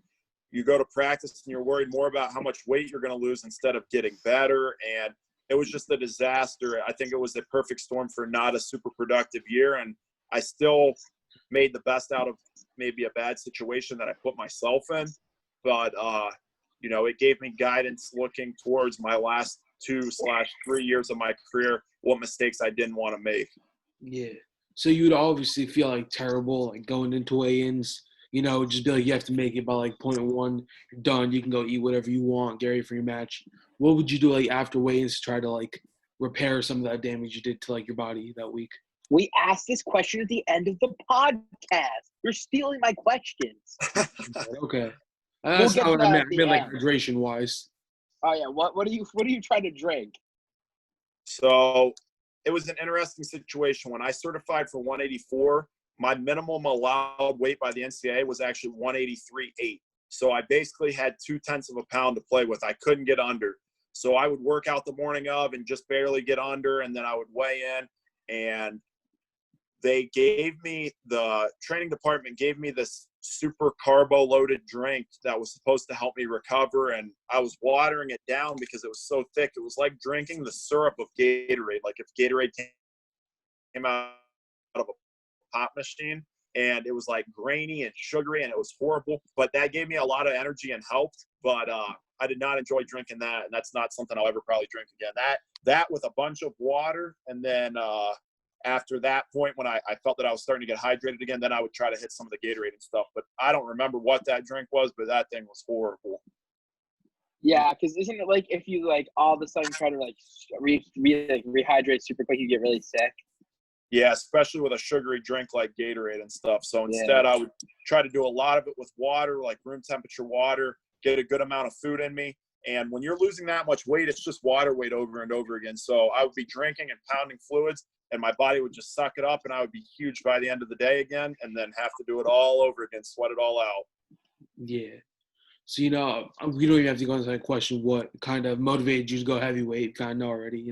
Speaker 3: you go to practice and you're worried more about how much weight you're going to lose instead of getting better. And it was just a disaster. I think it was a perfect storm for not a super productive year. And I still made the best out of maybe a bad situation that I put myself in. But, it gave me guidance looking towards my last 2/3 years of my career, what mistakes I didn't want to make.
Speaker 2: Yeah. So you would obviously feel like terrible, like going into weigh-ins, just be like, you have to make it by like 0.1, you're done. You can go eat whatever you want, get ready for your match. What would you do like after weigh-ins to try to like repair some of that damage you did to like your body that week?
Speaker 1: We asked this question at the end of the podcast. You're stealing my questions.
Speaker 2: Okay. That's not what I meant. I meant like hydration-wise.
Speaker 1: Oh yeah. What are you trying to drink?
Speaker 3: So it was an interesting situation. When I certified for 184, my minimum allowed weight by the NCAA was actually 183.8. So I basically had 0.2 of a pound to play with. I couldn't get under. So I would work out the morning of and just barely get under, and then I would weigh in. And the training department gave me this super carbo-loaded drink that was supposed to help me recover, and I was watering it down because it was so thick. It was like drinking the syrup of Gatorade, like if Gatorade came out of a pop machine, and it was like grainy and sugary, and it was horrible. But that gave me a lot of energy and helped. But I did not enjoy drinking that, and that's not something I'll ever probably drink again. That with a bunch of water, and then after that point, when I felt that I was starting to get hydrated again, then I would try to hit some of the Gatorade and stuff. But I don't remember what that drink was, but that thing was horrible.
Speaker 1: Yeah, because isn't it like if you like all of a sudden try to like rehydrate super quick, you get really sick?
Speaker 3: Yeah, especially with a sugary drink like Gatorade and stuff. So instead, I would try to do a lot of it with water, like room temperature water, get a good amount of food in me. And when you're losing that much weight, it's just water weight over and over again. So I would be drinking and pounding fluids, and my body would just suck it up, and I would be huge by the end of the day again, and then have to do it all over again, sweat it all out.
Speaker 2: Yeah. So, we don't even have to go into that question. What kind of motivated you to go heavyweight? Kind of know already,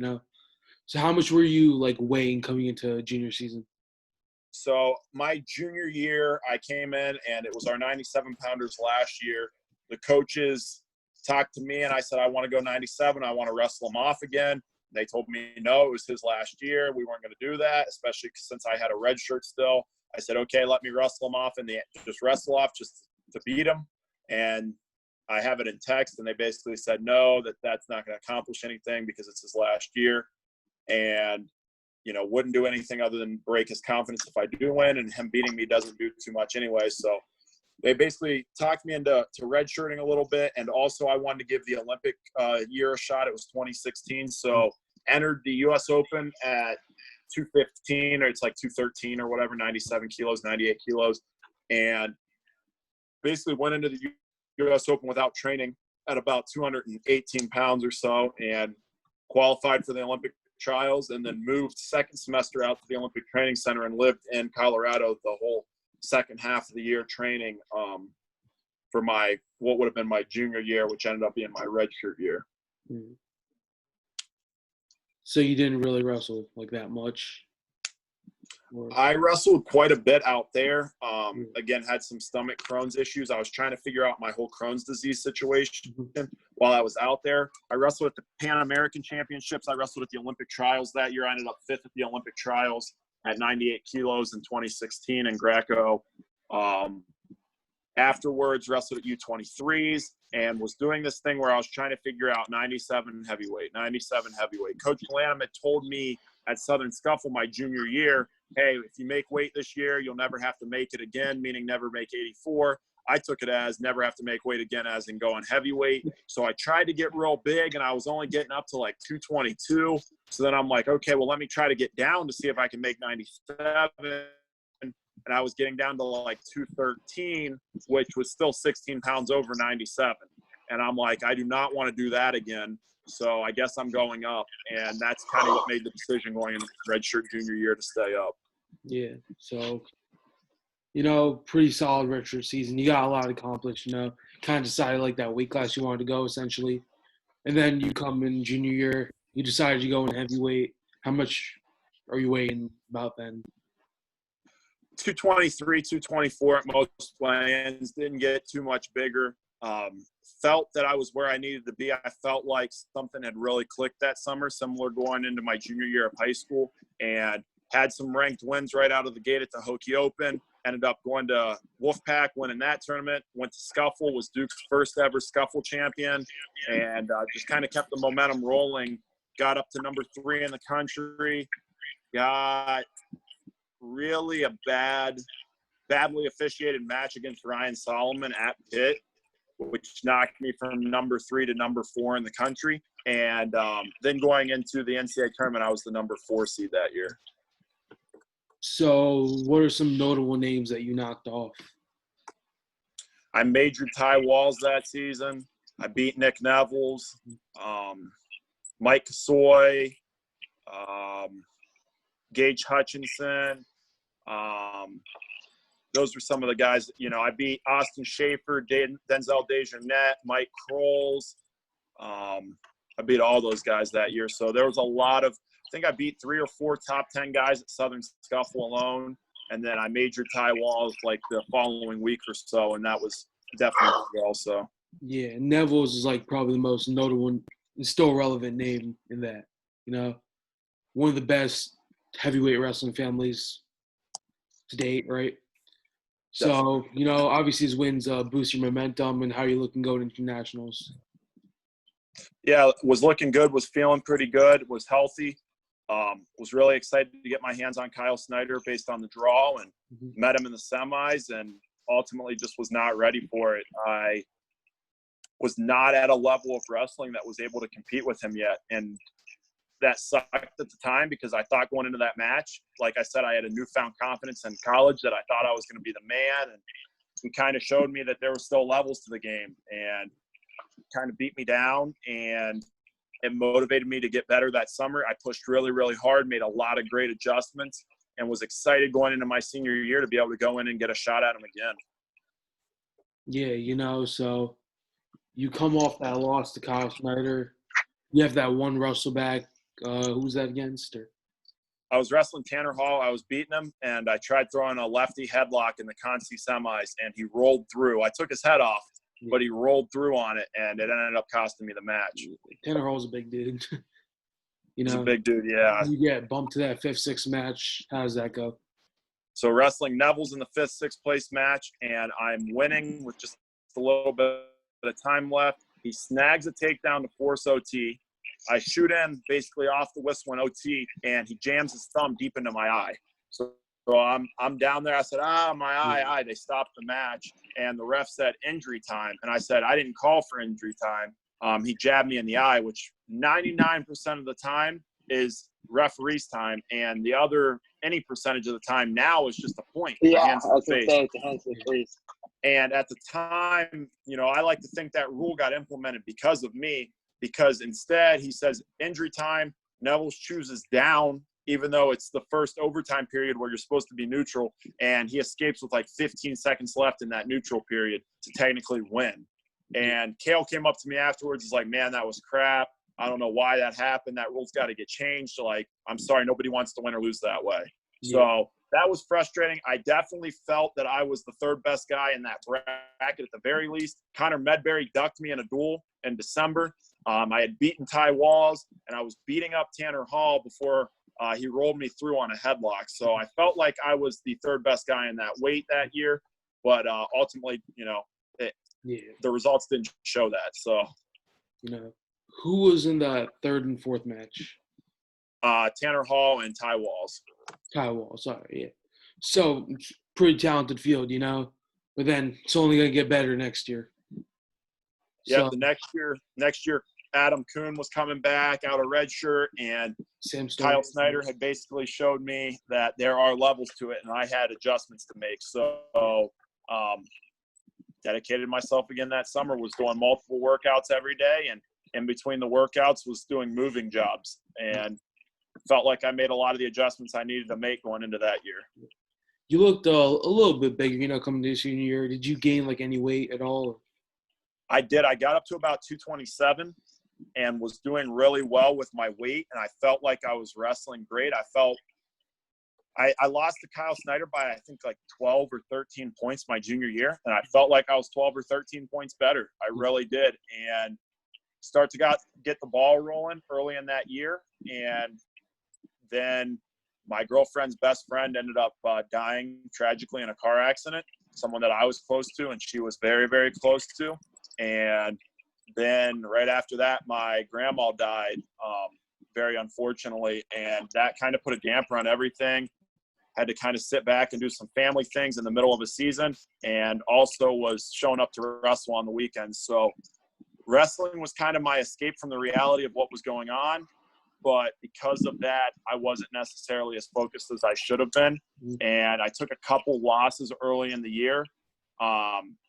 Speaker 2: So how much were you like weighing coming into junior season?
Speaker 3: So my junior year, I came in, and it was our 97-pounders last year. The coaches talked to me, and I said, I want to go 97. I want to wrestle him off again. They told me no, it was his last year. We weren't going to do that, especially since I had a red shirt still. I said, okay, let me wrestle him off, and just wrestle off just to beat him. And I have it in text, and they basically said no, that's not going to accomplish anything because it's his last year. And, wouldn't do anything other than break his confidence if I do win, and him beating me doesn't do too much anyway. So they basically talked me into redshirting a little bit. And also I wanted to give the Olympic year a shot. It was 2016. So entered the U.S. Open at 215, or it's like 213 or whatever, 97 kilos, 98 kilos. And basically went into the U.S. Open without training at about 218 pounds or so, and qualified for the Olympic trials, and then moved second semester out to the Olympic Training Center and lived in Colorado the whole second half of the year training for what would have been my junior year, which ended up being my redshirt year.
Speaker 2: So you didn't really wrestle like that much?
Speaker 3: I wrestled quite a bit out there. Again, had some stomach Crohn's issues. I was trying to figure out my whole Crohn's disease situation while I was out there. I wrestled at the Pan American Championships. I wrestled at the Olympic trials that year. I ended up 5th at the Olympic trials at 98 kilos in 2016 in Greco. Afterwards, wrestled at U23s and was doing this thing where I was trying to figure out 97 heavyweight. Coach Lanham had told me at Southern Scuffle my junior year, hey, if you make weight this year, you'll never have to make it again, meaning never make 84. I took it as never have to make weight again, as in going heavyweight. So I tried to get real big, and I was only getting up to like 222. So then I'm like, okay, well, let me try to get down to see if I can make 97. And I was getting down to like 213, which was still 16 pounds over 97. And I'm like, I do not want to do that again. So I guess I'm going up. And that's kind of what made the decision going into redshirt junior year to stay up.
Speaker 2: Yeah. So, pretty solid redshirt season. You got a lot accomplished, kind of decided like that weight class you wanted to go essentially. And then you come in junior year, you decided you go in heavyweight. How much are you weighing about then?
Speaker 3: 223, 224 at most weigh-ins. Didn't get too much bigger. Felt that I was where I needed to be. I felt like something had really clicked that summer, similar going into my junior year of high school, and had some ranked wins right out of the gate at the Hokie Open. Ended up going to Wolfpack, winning that tournament. Went to Scuffle, was Duke's first ever Scuffle champion, and just kind of kept the momentum rolling. Got up to number 3 in the country. Got really a badly officiated match against Ryan Solomon at Pitt, which knocked me from number 3 to number 4 in the country. And then going into the NCAA tournament, I was the number 4 seed that year.
Speaker 2: So what are some notable names that you knocked off?
Speaker 3: I majored Ty Walls that season. I beat Nick Nevels, Mike Kasoy, Gage Hutchinson. Those were some of the guys that, I beat Austin Schaefer, Denzel Desjardins, Mike Krols. I beat all those guys that year. So there was a lot of, I think I beat 3 or 4 top 10 guys at Southern Scuffle alone. And then I majored Ty Walls like the following week or so. And that was definitely also.
Speaker 2: Yeah. Neville's is like probably the most notable and still relevant name in that, one of the best heavyweight wrestling families to date, right? So, obviously his wins boost your momentum and how you're looking going into nationals.
Speaker 3: Yeah, was looking good, was feeling pretty good, was healthy. Was really excited to get my hands on Kyle Snyder based on the draw and met him in the semis and ultimately just was not ready for it. I was not at a level of wrestling that was able to compete with him yet. And that sucked at the time because I thought going into that match, like I said, I had a newfound confidence in college that I thought I was going to be the man. And he kind of showed me that there were still levels to the game and kind of beat me down. And it motivated me to get better that summer. I pushed really, really hard, made a lot of great adjustments, and was excited going into my senior year to be able to go in and get a shot at him again.
Speaker 2: Yeah, so you come off that loss to Kyle Snyder. You have that one wrestle back. Who was that against?
Speaker 3: I was wrestling Tanner Hall. I was beating him, and I tried throwing a lefty headlock in the Conci semis, and he rolled through. I took his head off, but he rolled through on it, and it ended up costing me the match.
Speaker 2: Tanner Hall's a big dude.
Speaker 3: He's a big dude, yeah.
Speaker 2: You get bumped to that 5th, 6th match. How does that go?
Speaker 3: So wrestling Neville's in the 5th, 6th place match, and I'm winning with just a little bit of time left. He snags a takedown to force OT. I shoot in basically off the whistle in OT, and he jams his thumb deep into my eye. So I'm down there. I said, my eye. They stopped the match, and the ref said injury time. And I said, I didn't call for injury time. He jabbed me in the eye, which 99% of the time is referee's time, and the other any percentage of the time now is just a point.
Speaker 1: Yeah,
Speaker 3: hands to the face.
Speaker 1: Say, the hands to the face.
Speaker 3: And at the time, I like to think that rule got implemented because of me, because instead he says injury time, Neville's chooses down, even though it's the first overtime period where you're supposed to be neutral, and he escapes with like 15 seconds left in that neutral period to technically win. And Kale came up to me afterwards, was like, man, that was crap. I don't know why that happened. That rule's got to get changed. So, like, I'm sorry, nobody wants to win or lose that way. Yeah. So that was frustrating. I definitely felt that I was the third best guy in that bracket at the very least. Connor Medbury ducked me in a duel in December. I had beaten Ty Walls, and I was beating up Tanner Hall before he rolled me through on a headlock. So I felt like I was the third best guy in that weight that year. But ultimately, you know, the results didn't show that. So,
Speaker 2: you know, who was in the third and fourth match?
Speaker 3: Tanner Hall and Ty Walls.
Speaker 2: Ty Walls, sorry, yeah. So, pretty talented field, you know, but then it's only going to get better next year.
Speaker 3: Yeah,
Speaker 2: so,
Speaker 3: the next year, Adam Kuhn was coming back out of red shirt, and Kyle Snyder had basically showed me that there are levels to it, and I had adjustments to make. So, dedicated myself again that summer, was doing multiple workouts every day, and in between the workouts was doing moving jobs, and felt like I made a lot of the adjustments I needed to make going into that year.
Speaker 2: You looked a little bit bigger, you know, coming to senior year. Did you gain like any weight at all?
Speaker 3: I did. I got up to about 227 and was doing really well with my weight, and I felt like I was wrestling great. I lost to Kyle Snyder by, I think, like 12 or 13 points my junior year, and I felt like I was 12 or 13 points better. I really did. And start to get the ball rolling early in that year, and then my girlfriend's best friend ended up dying tragically in a car accident, someone that I was close to and she was very, very close to. And then right after that, my grandma died, very unfortunately, and that kind of put a damper on everything. Had to kind of sit back and do some family things in the middle of a season, and also was showing up to wrestle on the weekends. So wrestling was kind of my escape from the reality of what was going on. But because of that, I wasn't necessarily as focused as I should have been. And I took a couple losses early in the year,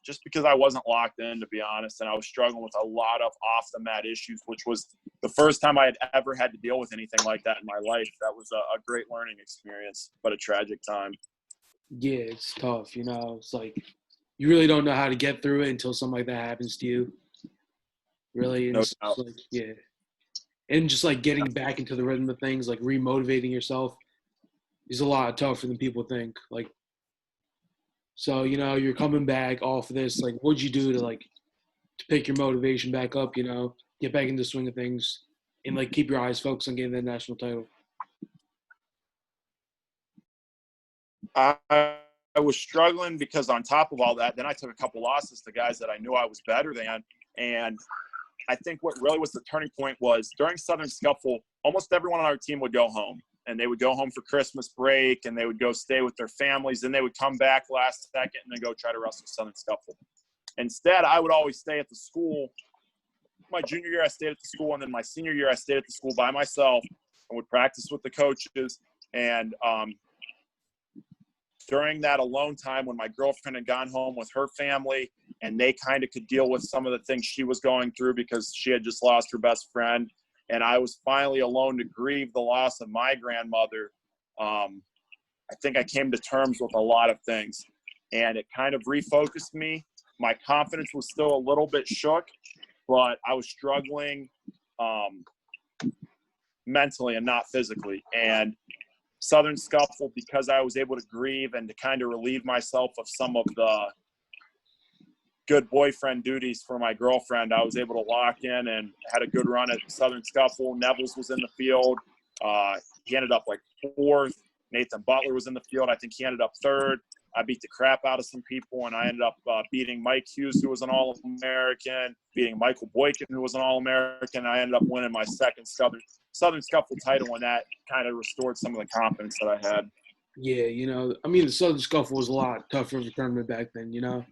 Speaker 3: just because I wasn't locked in, to be honest. And I was struggling with a lot of off-the-mat issues, which was the first time I had ever had to deal with anything like that in my life. That was a great learning experience, but a tragic time.
Speaker 2: Yeah, it's tough, you know. It's like you really don't know how to get through it until something like that happens to you. Really,
Speaker 3: No doubt.
Speaker 2: like, yeah. And just like getting back into the rhythm of things, like remotivating yourself is a lot tougher than people think. Like, so, you know, you're coming back off of this, like, what'd you do to pick your motivation back up, you know, get back into the swing of things and like keep your eyes focused on getting that national title?
Speaker 3: I was struggling because on top of all that, then I took a couple losses to guys that I knew I was better than. And I think what really was the turning point was during Southern Scuffle, almost everyone on our team would go home, and they would go home for Christmas break, and they would go stay with their families. Then they would come back last second and then go try to wrestle Southern Scuffle. Instead, I would always stay at the school. My junior year, I stayed at the school, and then my senior year, I stayed at the school by myself and would practice with the coaches. And during that alone time when my girlfriend had gone home with her family and they kind of could deal with some of the things she was going through because she had just lost her best friend, and I was finally alone to grieve the loss of my grandmother, I think I came to terms with a lot of things, and it kind of refocused me. My confidence was still a little bit shook, but I was struggling mentally and not physically. And Southern Scuffle, because I was able to grieve and to kind of relieve myself of some of the good boyfriend duties for my girlfriend, I was able to lock in and had a good run at Southern Scuffle. Neville's was in the field. He ended up like fourth. Nathan Butler was in the field. I think he ended up third. I beat the crap out of some people, and I ended up beating Mike Hughes, who was an All-American, beating Michael Boykin, who was an All-American. I ended up winning my second Southern Scuffle title, and that kind of restored some of the confidence that I had.
Speaker 2: Yeah, you know, I mean, the Southern Scuffle was a lot tougher of a tournament back then, you know?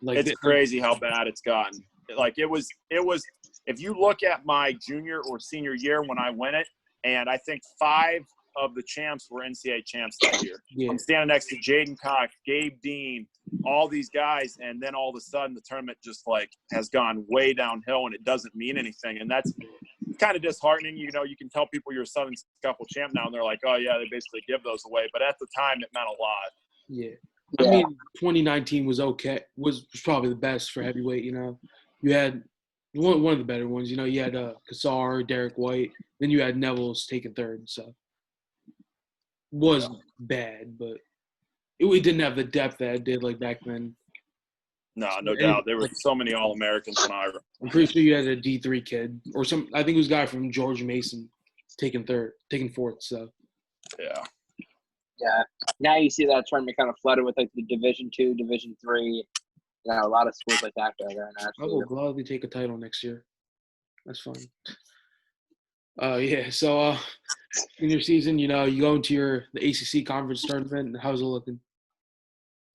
Speaker 2: Like
Speaker 3: it's crazy how bad it's gotten. Like it was, if you look at my junior or senior year when I win it, and I think 5 of the champs were NCAA champs that year. Yeah. I'm standing next to Jaden Cox, Gabe Dean, all these guys, and then all of a sudden the tournament just like has gone way downhill and it doesn't mean anything. And that's kind of disheartening. You know, you can tell people you're a Southern Scuffle champ now, and they're like, oh, yeah, they basically give those away. But at the time, it meant a lot.
Speaker 2: Yeah. I mean, 2019 was okay. Was probably the best for heavyweight, you know. You had one of the better ones. You know, you had Kasper, Derek White. Then you had Neville's taking third. So was bad, but it didn't have the depth that it did like back then.
Speaker 3: No doubt. There were so many All-Americans when
Speaker 2: I'm pretty sure you had a D3 kid or some. I think it was a guy from George Mason taking fourth. So
Speaker 3: yeah.
Speaker 1: Yeah. Now you see that tournament kind of flooded with like the Division II, Division III. You know, a lot of schools like that go there.
Speaker 2: I will gladly take a title next year. That's fine. Yeah. So in your season, you know, you go into the ACC conference tournament. How's it looking?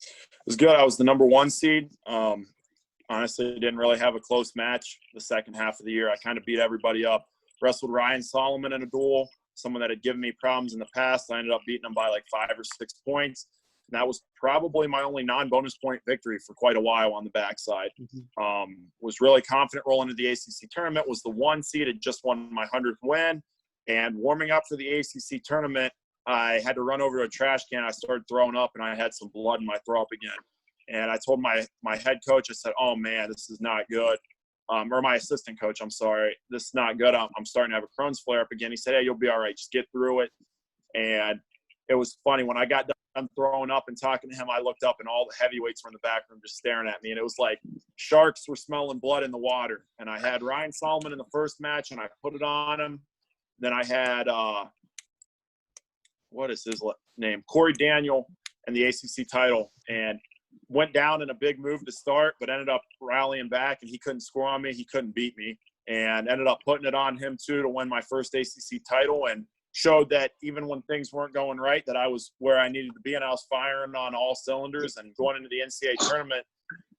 Speaker 3: It was good. I was the number 1 seed. Honestly, didn't really have a close match the second half of the year. I kind of beat everybody up. Wrestled Ryan Solomon in a duel, someone that had given me problems in the past. I ended up beating him by like 5 or 6 points. And that was probably my only non-bonus point victory for quite a while on the backside. Was really confident rolling into the ACC tournament. Was the 1 seed. Had just won my 100th win. And warming up for the ACC tournament, I had to run over to a trash can. I started throwing up, and I had some blood in my throat again. And I told my head coach, I said, oh, man, this is not good. Or my assistant coach, I'm sorry. This is not good. I'm starting to have a Crohn's flare-up again. He said, hey, you'll be all right. Just get through it. And it was funny. When I got done throwing up and talking to him, I looked up, and all the heavyweights were in the back room just staring at me. And it was like sharks were smelling blood in the water. And I had Ryan Solomon in the first match, and I put it on him. Then I had what is his name? Corey Daniel and the ACC title, and went down in a big move to start, but ended up rallying back, and he couldn't score on me. He couldn't beat me, and ended up putting it on him too to win my first ACC title, and showed that even when things weren't going right, that I was where I needed to be, and I was firing on all cylinders. And going into the NCAA tournament,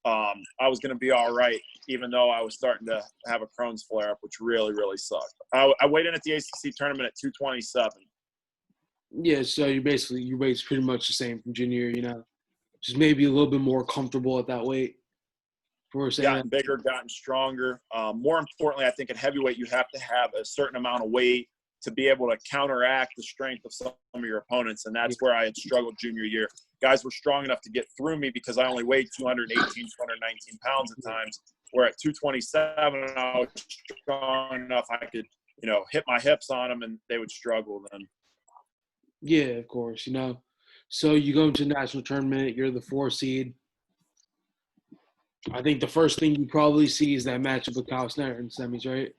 Speaker 3: I was going to be all right, even though I was starting to have a Crohn's flare-up, which really, really sucked. I weighed in at the ACC tournament at 227.
Speaker 2: Yeah, so your weight's pretty much the same from junior, you know, just maybe a little bit more comfortable at that weight.
Speaker 3: Gotten bigger, gotten stronger. More importantly, I think at heavyweight you have to have a certain amount of weight to be able to counteract the strength of some of your opponents, and that's where I had struggled junior year. Guys were strong enough to get through me because I only weighed 218, 219 pounds at times, where at 227 I was strong enough I could, you know, hit my hips on them, and they would struggle then.
Speaker 2: Yeah, of course, you know. So you go into the national tournament, you're the 4 seed. I think the first thing you probably see is that matchup with Kyle Snyder in the semis, right?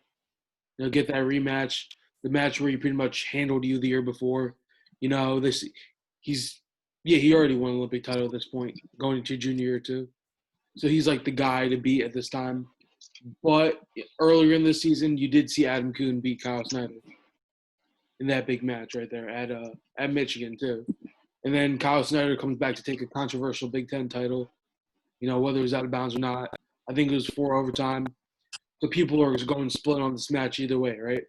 Speaker 2: You'll get that rematch, the match where he pretty much handled you the year before. You know, he already won an Olympic title at this point, going into junior year too. So he's like the guy to beat at this time. But earlier in the season, you did see Adam Kuhn beat Kyle Snyder in that big match right there at Michigan too. And then Kyle Snyder comes back to take a controversial Big Ten title, you know, whether it was out of bounds or not. I think it was 4 overtime. So people are going split on this match either way, right?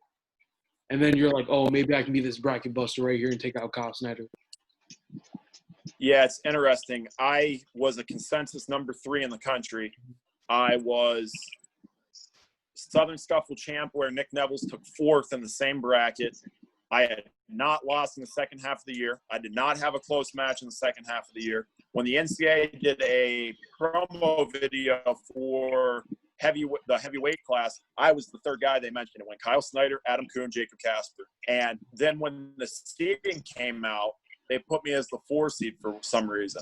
Speaker 2: And then you're like, oh, maybe I can be this bracket buster right here and take out Kyle Snyder.
Speaker 3: Yeah, it's interesting. I was a consensus number 3 in the country. I was Southern Scuffle champ, where Nick Neville's took 4th in the same bracket. I had not lost in the second half of the year. I did not have a close match in the second half of the year. When the NCAA did a promo video for the heavyweight class, I was the 3rd guy they mentioned. It went Kyle Snyder, Adam Kuhn, Jacob Kasper. And then when the seeding came out, they put me as the 4 seed for some reason.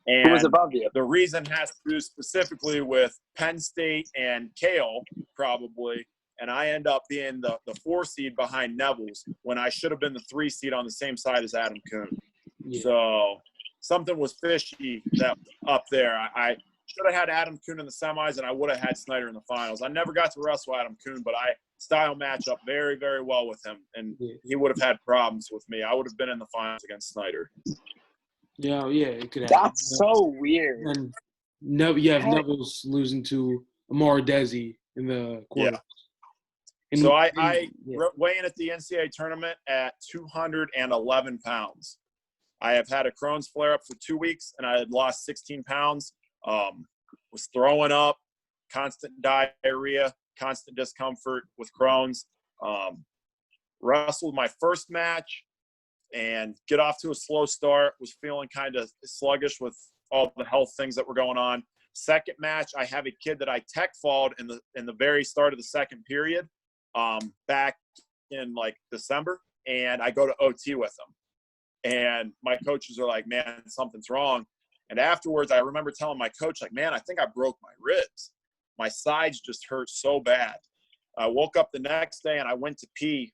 Speaker 3: And
Speaker 1: who was above you?
Speaker 3: The reason has to do specifically with Penn State and Kale, probably. And I end up being the 4 seed behind Neville's when I should have been the 3 seed on the same side as Adam Kuhn. Yeah. So something was fishy up there. I should have had Adam Kuhn in the semis, and I would have had Snyder in the finals. I never got to wrestle Adam Kuhn, but I style match up very, very well with him, and he would have had problems with me. I would have been in the finals against Snyder.
Speaker 2: Yeah, it could happen.
Speaker 1: That's so weird.
Speaker 2: And Neville's losing to Amar Desi in the quarter.
Speaker 3: Yeah. So I weigh in at the NCAA tournament at 211 pounds. I have had a Crohn's flare-up for 2 weeks, and I had lost 16 pounds. Was throwing up, constant diarrhea, constant discomfort with Crohn's. Wrestled my first match and get off to a slow start. Was feeling kind of sluggish with all the health things that were going on. Second match, I have a kid that I tech followed in the very start of the second period, back in like December, and I go to OT with him. And my coaches are like, man, something's wrong. And afterwards, I remember telling my coach, like, man, I think I broke my ribs. My sides just hurt so bad. I woke up the next day and I went to pee,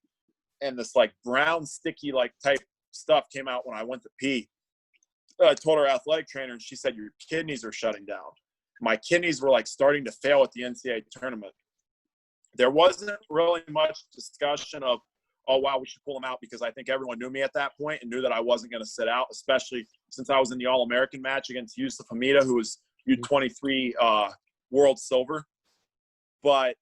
Speaker 3: and this like brown, sticky, like type stuff came out when I went to pee. I told our athletic trainer, and she said, your kidneys are shutting down. My kidneys were like starting to fail at the NCAA tournament. There wasn't really much discussion of, oh, wow, we should pull them out, because I think everyone knew me at that point and knew that I wasn't going to sit out, especially since I was in the All-American match against Yusuf Hamida, who was U23 world silver. But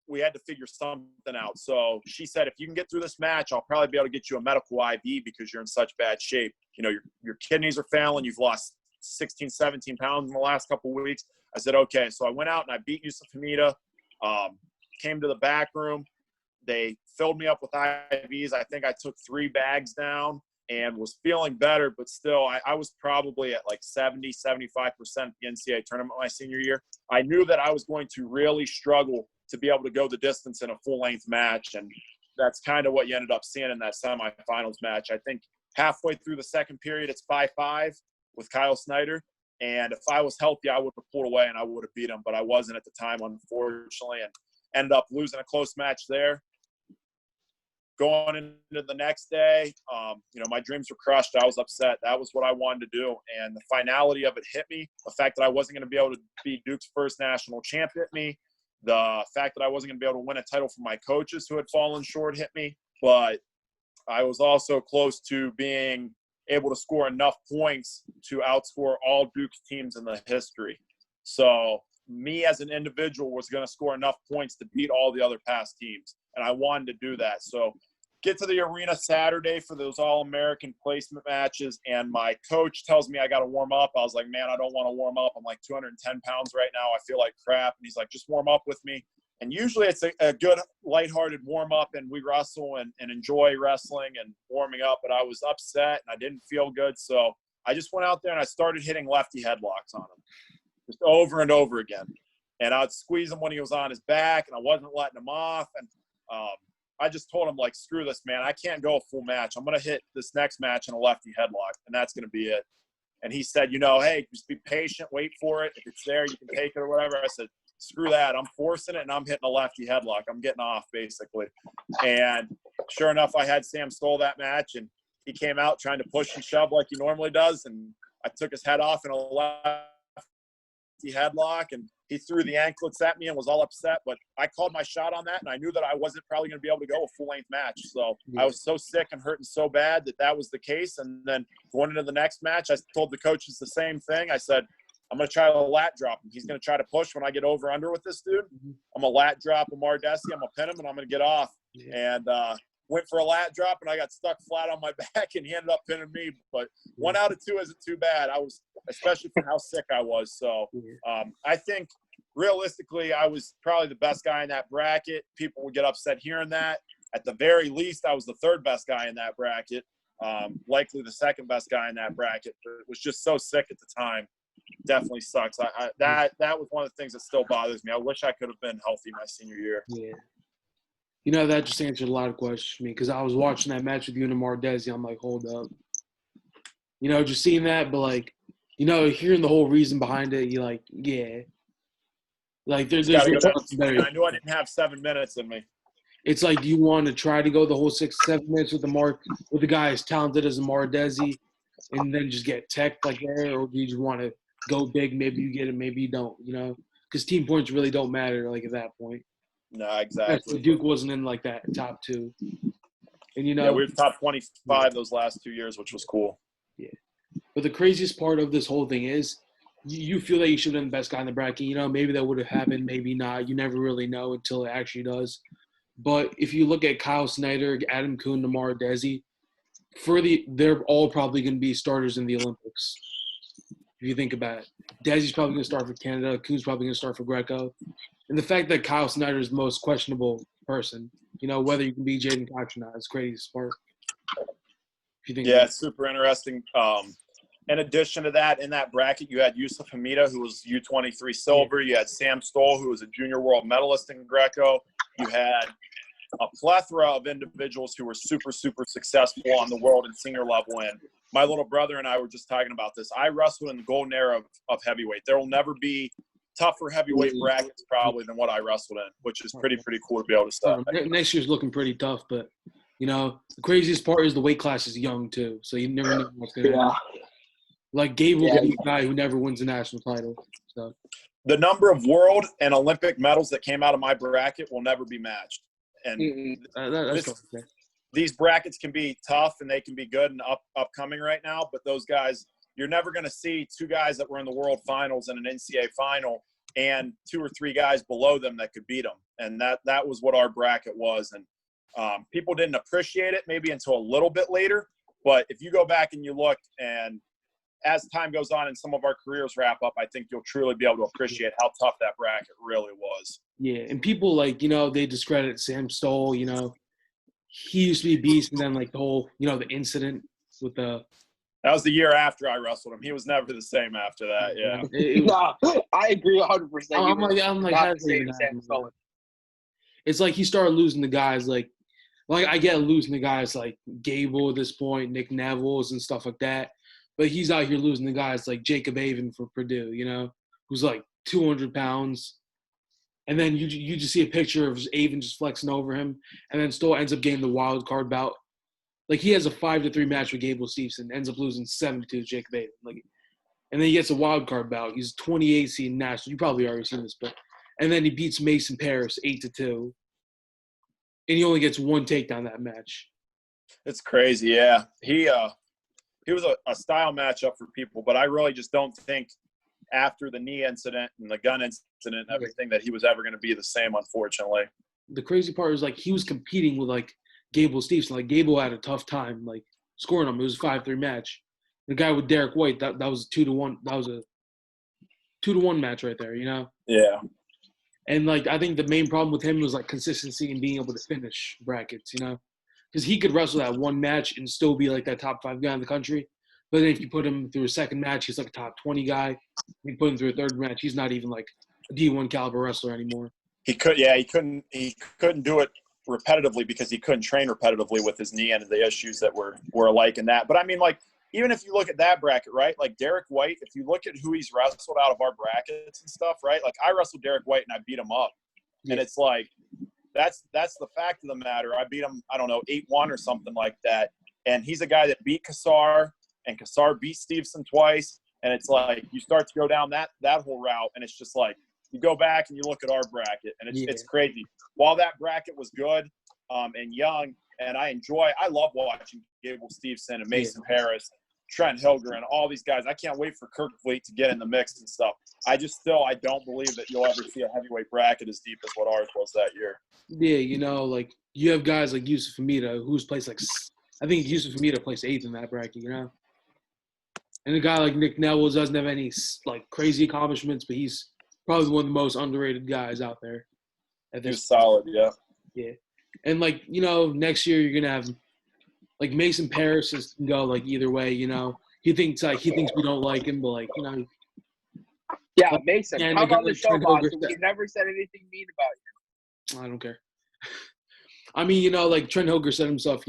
Speaker 3: we had to figure something out. So she said, if you can get through this match, I'll probably be able to get you a medical IV because you're in such bad shape. You know, your kidneys are failing. You've lost 16, 17 pounds in the last couple of weeks. I said, okay. So I went out and I beat Yusuf Hamida, came to the back room. They filled me up with IVs. I think I took 3 bags down and was feeling better, but still I was probably at like 70, 75% the NCAA tournament my senior year. I knew that I was going to really struggle to be able to go the distance in a full-length match, and that's kind of what you ended up seeing in that semifinals match. I think halfway through the second period, it's 5-5 with Kyle Snyder, and if I was healthy, I would have pulled away and I would have beat him, but I wasn't at the time, unfortunately, and ended up losing a close match there. Going into the next day, you know, my dreams were crushed. I was upset. That was what I wanted to do, and the finality of it hit me. The fact that I wasn't going to be able to be Duke's first national champ hit me. The fact that I wasn't going to be able to win a title for my coaches who had fallen short hit me. But I was also close to being able to score enough points to outscore all Duke's teams in the history. So me as an individual was going to score enough points to beat all the other past teams, and I wanted to do that. So get to the arena Saturday for those All-American placement matches, and my coach tells me I got to warm up. I was like, man, I don't want to warm up. I'm like 210 pounds right now. I feel like crap. And he's like, just warm up with me. And usually it's a good lighthearted warm up, and we wrestle and enjoy wrestling and warming up. But I was upset and I didn't feel good. So I just went out there and I started hitting lefty headlocks on him just over and over again. And I'd squeeze him when he was on his back, and I wasn't letting him off. And I just told him, like, screw this, man. I can't go a full match. I'm going to hit this next match in a lefty headlock, and that's going to be it. And he said, you know, hey, just be patient, wait for it. If it's there, you can take it or whatever. I said, screw that. I'm forcing it, and I'm hitting a lefty headlock. I'm getting off, basically. And sure enough, I had Sam Stoll that match, and he came out trying to push and shove like he normally does, and I took his head off in a lefty headlock, and he threw the anklets at me and was all upset. But I called my shot on that, and I knew that I wasn't probably going to be able to go a full-length match. So I was so sick and hurting so bad that was the case. And then going into the next match, I told the coaches the same thing. I said, I'm going to try to lat drop him. He's going to try to push when I get over under with this dude. I'm going to lat drop Amar Desi. I'm going to pin him, and I'm going to get off. And went for a lat drop, and I got stuck flat on my back, and he ended up pinning me. But 1 out of 2 isn't too bad. I was, especially from how sick I was. So I think realistically, I was probably the best guy in that bracket. People would get upset hearing that. At the very least, I was the 3rd best guy in that bracket, likely the 2nd best guy in that bracket. But it was just so sick at the time. Definitely sucks. That was one of the things that still bothers me. I wish I could have been healthy my senior year.
Speaker 2: Yeah. You know, that just answered a lot of questions for me, because I was watching that match with you and Amar Desi. I'm like, hold up. You know, just seeing that, but, like, you know, hearing the whole reason behind it, you're like, yeah. Like, there's
Speaker 3: I knew I didn't have 7 minutes in me.
Speaker 2: It's like, do you want to try to go the whole 6, 7 minutes with a guy as talented as Amar Desi and then just get teched like that? Or do you just want to go big? Maybe you get it, maybe you don't, you know? Because team points really don't matter, like, at that point.
Speaker 3: No, exactly.
Speaker 2: Duke wasn't in, like, that top 2. And, you know.
Speaker 3: Yeah, we were top 25 those last 2 years, which was cool.
Speaker 2: Yeah. But the craziest part of this whole thing is you feel that you should have been the best guy in the bracket. You know, maybe that would have happened, maybe not. You never really know until it actually does. But if you look at Kyle Snyder, Adam Kuhn, Amar Desi, they're all probably going to be starters in the Olympics. If you think about it. Desi's probably going to start for Canada. Kuhn's probably going to start for Greco. And the fact that Kyle Snyder is the most questionable person, whether you can beat Jaden Cox or not. It's crazy sport. If you think
Speaker 3: Yeah, it's super interesting. In addition to that, in that bracket, you had Yusuf Hamida, who was U23 silver. You had Sam Stoll, who was a junior world medalist in Greco. You had a plethora of individuals who were super, super successful on the world and senior level. And my little brother and I were just talking about this. I wrestled in the golden era of heavyweight. There will never be tougher heavyweight brackets probably than what I wrestled in, which is pretty cool to be able to start.
Speaker 2: Next year's looking pretty tough, but the craziest part is the weight class is young too, so you never know what's gonna happen. Like Gabe will be a guy who never wins a national title. So
Speaker 3: the number of world and Olympic medals that came out of my bracket will never be matched. And these brackets can be tough and they can be good and upcoming right now, but those guys, you're never going to see two guys that were in the world finals and an NCAA final and two or three guys below them that could beat them. And that was what our bracket was. And people didn't appreciate it maybe until a little bit later. But if you go back and you look, and as time goes on and some of our careers wrap up, I think you'll truly be able to appreciate how tough that bracket really was.
Speaker 2: Yeah, and people they discredit Sam Stoll. He used to be a beast, and then the whole the incident with the.
Speaker 3: That was the year after I wrestled him. He was never the same after that. Yeah.
Speaker 1: No, I agree 100%.
Speaker 2: I'm like, how does Sam Stoll? It's like he started losing the guys like I get losing the guys like Gable at this point, Nick Neville's and stuff like that. But he's out here losing the guys like Jacob Avon for Purdue, who's like 200 pounds. And then you just see a picture of Avon just flexing over him. And then Stoll ends up getting the wild card bout. Like he has a 5-3 match with Gable Stevenson, ends up losing 7-2 to Jacob Avon. And then he gets a wild card bout. He's 28 seed national. You probably already seen this, and then he beats Mason Paris 8-2. And he only gets one takedown that match.
Speaker 3: It's crazy, yeah. He was a style matchup for people, but I really just don't think after the knee incident and the gun incident and everything that he was ever going to be the same, unfortunately.
Speaker 2: The crazy part is he was competing with Gable Stevenson. Gable had a tough time scoring him. It was a 5-3 match. The guy with Derek White, that was a 2-1. That was a 2-1 match right there,
Speaker 3: Yeah.
Speaker 2: And I think the main problem with him was consistency and being able to finish brackets, because he could wrestle that one match and still be that top 5 guy in the country. But then if you put him through a second match, he's a top 20 guy. You put him through a third match, he's not even a D1 caliber wrestler anymore. He
Speaker 3: couldn't do it repetitively because he couldn't train repetitively with his knee and the issues that were alike in that. But I mean, even if you look at that bracket, right? Derek White, if you look at who he's wrestled out of our brackets and stuff, right? I wrestled Derek White and I beat him up. Yeah. And it's that's the fact of the matter. I beat him, 8-1 or something like that. And he's a guy that beat Kasper, and Kasper beat Stevenson twice. And it's you start to go down that whole route, and it's just you go back and you look at our bracket, and it's crazy. While that bracket was good and young, and I love watching Gable Stevenson and Mason Harris, Trent Hilger, and all these guys. I can't wait for Kirk Fleet to get in the mix and stuff. I don't believe that you'll ever see a heavyweight bracket as deep as what ours was that year.
Speaker 2: Yeah, you have guys like Yusuf Hamida, who's placed I think Yusuf Hamida placed 8th in that bracket, And a guy like Nick Neville doesn't have any crazy accomplishments, but he's probably one of the most underrated guys out there.
Speaker 3: He's solid, yeah.
Speaker 2: Yeah. And next year you're gonna have Mason Paris can go either way, He thinks we don't like him, but
Speaker 1: Yeah, Mason. Come on the show, Boston. We've never said anything mean about you.
Speaker 2: I don't care. I mean, Trent Hilger said himself,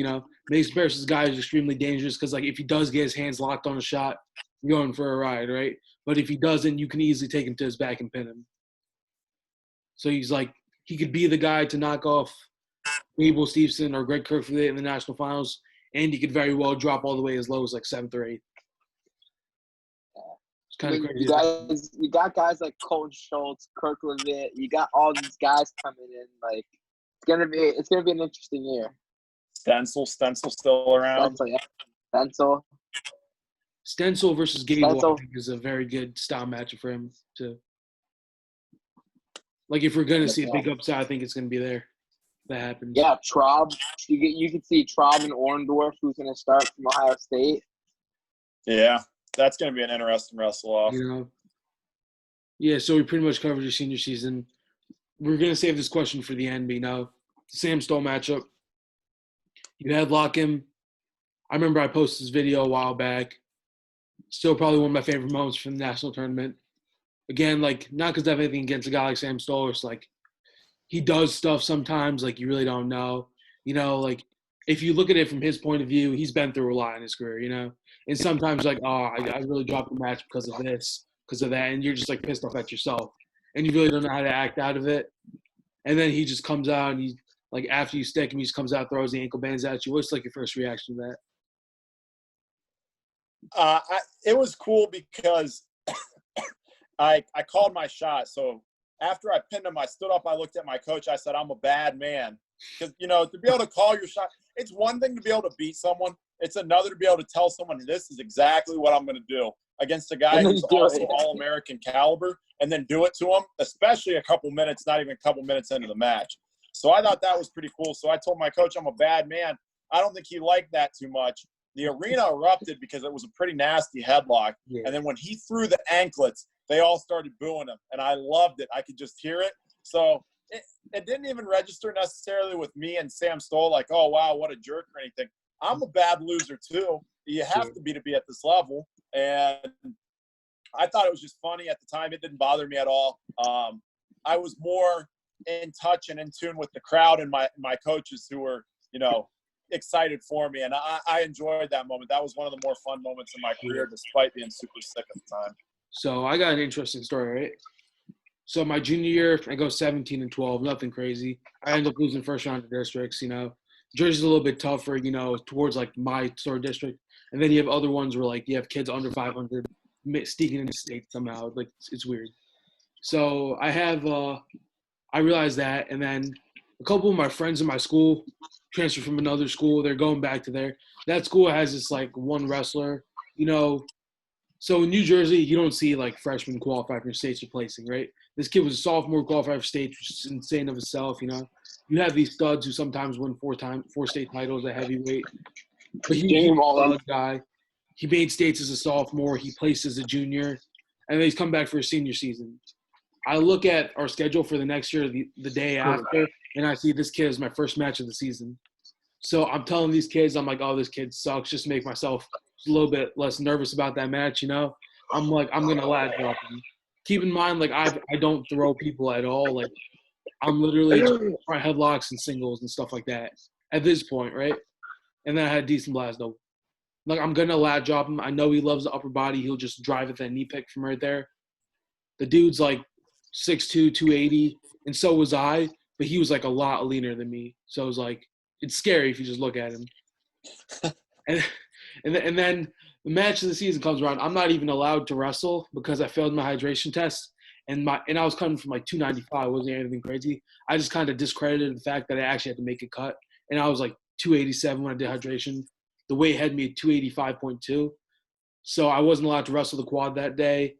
Speaker 2: Mason Paris' guy is extremely dangerous because if he does get his hands locked on a shot, you're going for a ride, right? But if he doesn't, you can easily take him to his back and pin him. So he's he could be the guy to knock off Gable Stevenson or Greg Kerfoot in the national finals, and he could very well drop all the way as low as 7th or 8th. It's kind of crazy.
Speaker 1: You got guys like Colt Schultz, Kirk Levitt. You got all these guys coming in. It's gonna be an interesting year.
Speaker 3: Stencil still around.
Speaker 2: Stencil versus Gable I think is a very good style matchup for him too. If we're gonna see a big upside, I think it's gonna be there. That happens.
Speaker 1: Yeah, Traub. You can see Traub and Orndorff, who's gonna start from Ohio State.
Speaker 3: Yeah, that's gonna be an interesting wrestle off.
Speaker 2: Yeah, so we pretty much covered your senior season. We're gonna save this question for the end, but Sam Stoll matchup. You headlock him. I remember I posted this video a while back. Still probably one of my favorite moments from the national tournament. Again, like, not because I have anything against a guy like Sam Stoll. It's like he does stuff sometimes like you really don't know. You know, like if you look at it from his point of view, he's been through a lot in his career, you know? And sometimes like, oh, I really dropped the match because of this, because of that. And you're just like pissed off at yourself. And you really don't know how to act out of it. And then he just comes out and he, like, after you stick him, he just comes out, throws the ankle bands at you. What's like your first reaction to that?
Speaker 3: It was cool because I called my shot. So after I pinned him, I stood up, I looked at my coach, I said, I'm a bad man. Because, you know, to be able to call your shot, it's one thing to be able to beat someone. It's another to be able to tell someone, this is exactly what I'm going to do against a guy who's also All-American caliber, and then do it to him, especially a couple minutes, not even a couple minutes into the match. So I thought that was pretty cool. So I told my coach, I'm a bad man. I don't think he liked that too much. The arena erupted because it was a pretty nasty headlock. Yeah. And then when he threw the anklets, they all started booing him. And I loved it. I could just hear it. So it didn't even register necessarily with me and Sam Stoll, like, oh, wow, what a jerk or anything. I'm a bad loser too. You have to be at this level. And I thought it was just funny at the time. It didn't bother me at all. I was more in touch and in tune with the crowd and my coaches who were, you know, excited for me. And I enjoyed that moment. That was one of the more fun moments in my career, despite being super sick at the time.
Speaker 2: So I got an interesting story, right? So my junior year, I go 17-12, nothing crazy. I end up losing first round of districts, you know. Jersey's a little bit tougher, you know, towards like my sort of district. And then you have other ones where like you have kids under 500 sneaking into state somehow. Like it's weird. So I realized that, and then a couple of my friends in my school transferred from another school. They're going back to there. That school has this like one wrestler, you know. So in New Jersey, you don't see like freshmen qualify for states replacing, right? This kid was a sophomore qualified for states, which is insane of itself, you know. You have these studs who sometimes win four state titles at heavyweight. But he's a solid guy. He made states as a sophomore. He placed as a junior. And then he's come back for his senior season. I look at our schedule for the next year, the day after, and I see this kid is my first match of the season. So I'm telling these kids, I'm like, oh, this kid sucks, just to make myself a little bit less nervous about that match, you know? I'm like, I'm going to lat drop him. Keep in mind, like, I don't throw people at all. Like, I'm literally trying headlocks and singles and stuff like that at this point, right? And then I had a decent blast, though. Like, I'm going to lat drop him. I know he loves the upper body. He'll just drive at that knee pick from right there. The dude's, like, 6'2", 280, and so was I, but he was, like, a lot leaner than me. So it was, like, it's scary if you just look at him. And then the match of the season comes around. I'm not even allowed to wrestle because I failed my hydration test. And I was coming from like 295. It wasn't anything crazy. I just kind of discredited the fact that I actually had to make a cut. And I was like 287 when I did hydration. The weight had me at 285.2. So I wasn't allowed to wrestle the quad that day.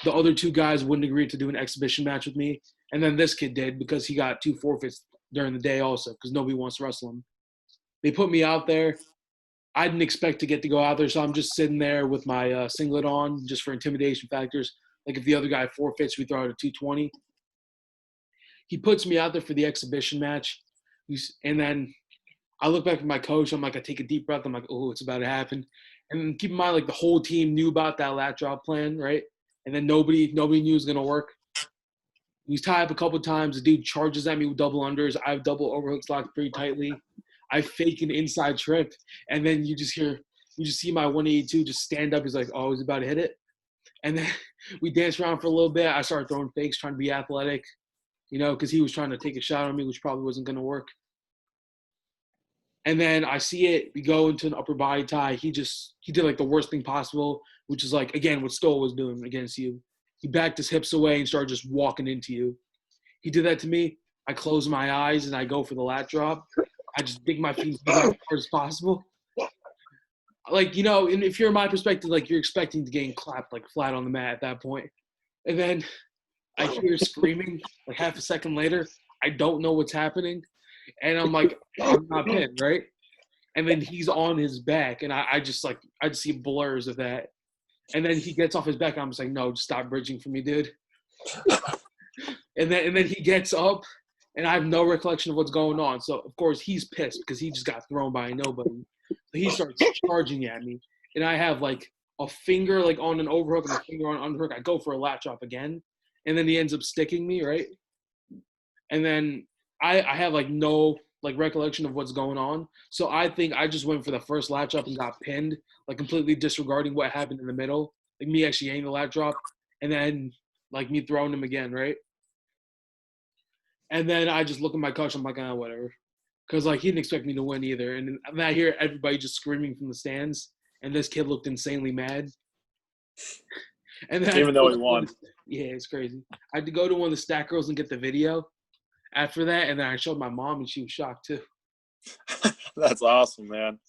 Speaker 2: The other two guys wouldn't agree to do an exhibition match with me. And then this kid did because he got 2 forfeits during the day also because nobody wants to wrestle him. They put me out there. I didn't expect to get to go out there, so I'm just sitting there with my singlet on just for intimidation factors. Like if the other guy forfeits, we throw out a 220. He puts me out there for the exhibition match. And then I look back at my coach. I'm like, I take a deep breath. I'm like, oh, it's about to happen. And then keep in mind, like the whole team knew about that lat drop plan, right? And then nobody knew it was going to work. We tie up a couple of times. The dude charges at me with double unders. I have double overhooks locked pretty tightly. I fake an inside trip, and then you just see my 182 just stand up. He's like, oh, he's about to hit it. And then we dance around for a little bit. I started throwing fakes, trying to be athletic, you know, because he was trying to take a shot on me, which probably wasn't going to work. And then I see it. We go into an upper body tie. He did like the worst thing possible, which is like, again, what Stoll was doing against you. He backed his hips away and started just walking into you. He did that to me. I close my eyes and I go for the lat drop. I just dig my feet as hard as possible. Like, you know, and if you're in my perspective, like you're expecting to get clapped like flat on the mat at that point. And then I hear screaming like half a second later. I don't know what's happening. And I'm like, I'm not pinned, right? And then he's on his back. And I just see blurs of that. And then he gets off his back. And I'm just like, no, just stop bridging for me, dude. And then he gets up. and I have no recollection of what's going on. So, of course, he's pissed because he just got thrown by nobody. So he starts charging at me, and I have, like, a finger, like, on an overhook and a finger on an underhook. I go for a latch off again, and then he ends up sticking me, right? And then I have, like, no, like, recollection of what's going on. So I think I just went for the first latch up and got pinned, like, completely disregarding what happened in the middle. Like, me actually getting the latch drop, and then, like, me throwing him again, right? And then I just look at my coach. I'm like, whatever. Because, like, he didn't expect me to win either. And then I hear everybody just screaming from the stands. And this kid looked insanely mad. And then
Speaker 3: Even though he won.
Speaker 2: Yeah, it's crazy. I had to go to one of the stat girls and get the video after that. And then I showed my mom, and she was shocked, too.
Speaker 3: That's awesome, man.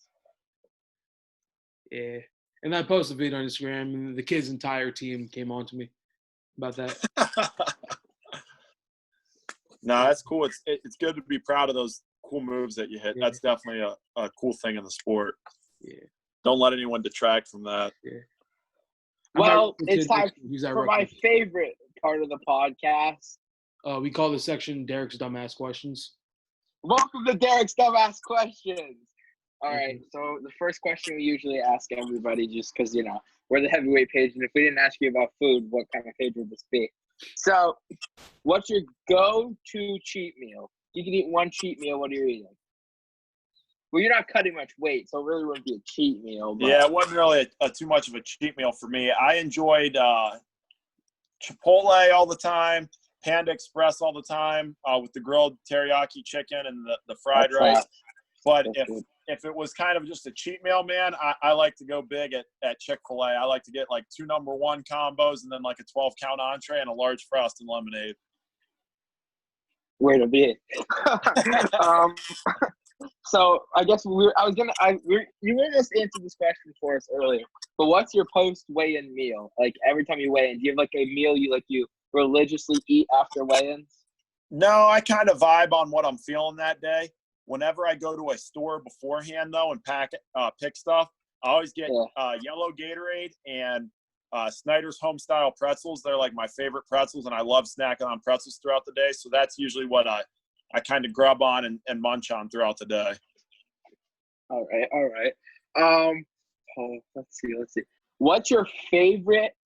Speaker 2: Yeah. And I posted a video on Instagram, and the kid's entire team came on to me about that.
Speaker 3: No, that's cool. It's good to be proud of those cool moves that you hit.
Speaker 2: Yeah.
Speaker 3: That's definitely a cool thing in the sport.
Speaker 2: Yeah.
Speaker 3: Don't let anyone detract from that.
Speaker 2: Yeah.
Speaker 1: Well, it's time for my favorite part of the podcast.
Speaker 2: We call this section Derek's Dumbass Questions.
Speaker 1: Welcome to Derek's Dumbass Questions. All right, so the first question we usually ask everybody, just because, you know, we're the heavyweight page, and if we didn't ask you about food, what kind of page would this be? So, what's your go-to cheat meal? You can eat one cheat meal. What are you eating? Well, you're not cutting much weight, so it really wouldn't be a cheat meal. But...
Speaker 3: Yeah, it wasn't really too much of a cheat meal for me. I enjoyed Chipotle all the time, Panda Express all the time, with the grilled teriyaki chicken and the fried rice. But if it was kind of just a cheat meal, man, I like to go big at Chick-fil-A. I like to get like 2 number 1 combos and then like a 12-count entree and a large frosted lemonade.
Speaker 1: Way to be. So I guess you were just answered this question for us earlier. But what's your post weigh-in meal? Like every time you weigh in, do you have like a meal you religiously eat after weigh-ins?
Speaker 3: No, I kind of vibe on what I'm feeling that day. Whenever I go to a store beforehand, though, and pick stuff, I always get yellow Gatorade and Snyder's Homestyle pretzels. They're like my favorite pretzels, and I love snacking on pretzels throughout the day. So that's usually what I kind of grub on and munch on throughout the day.
Speaker 1: All right. Let's see. What's your favorite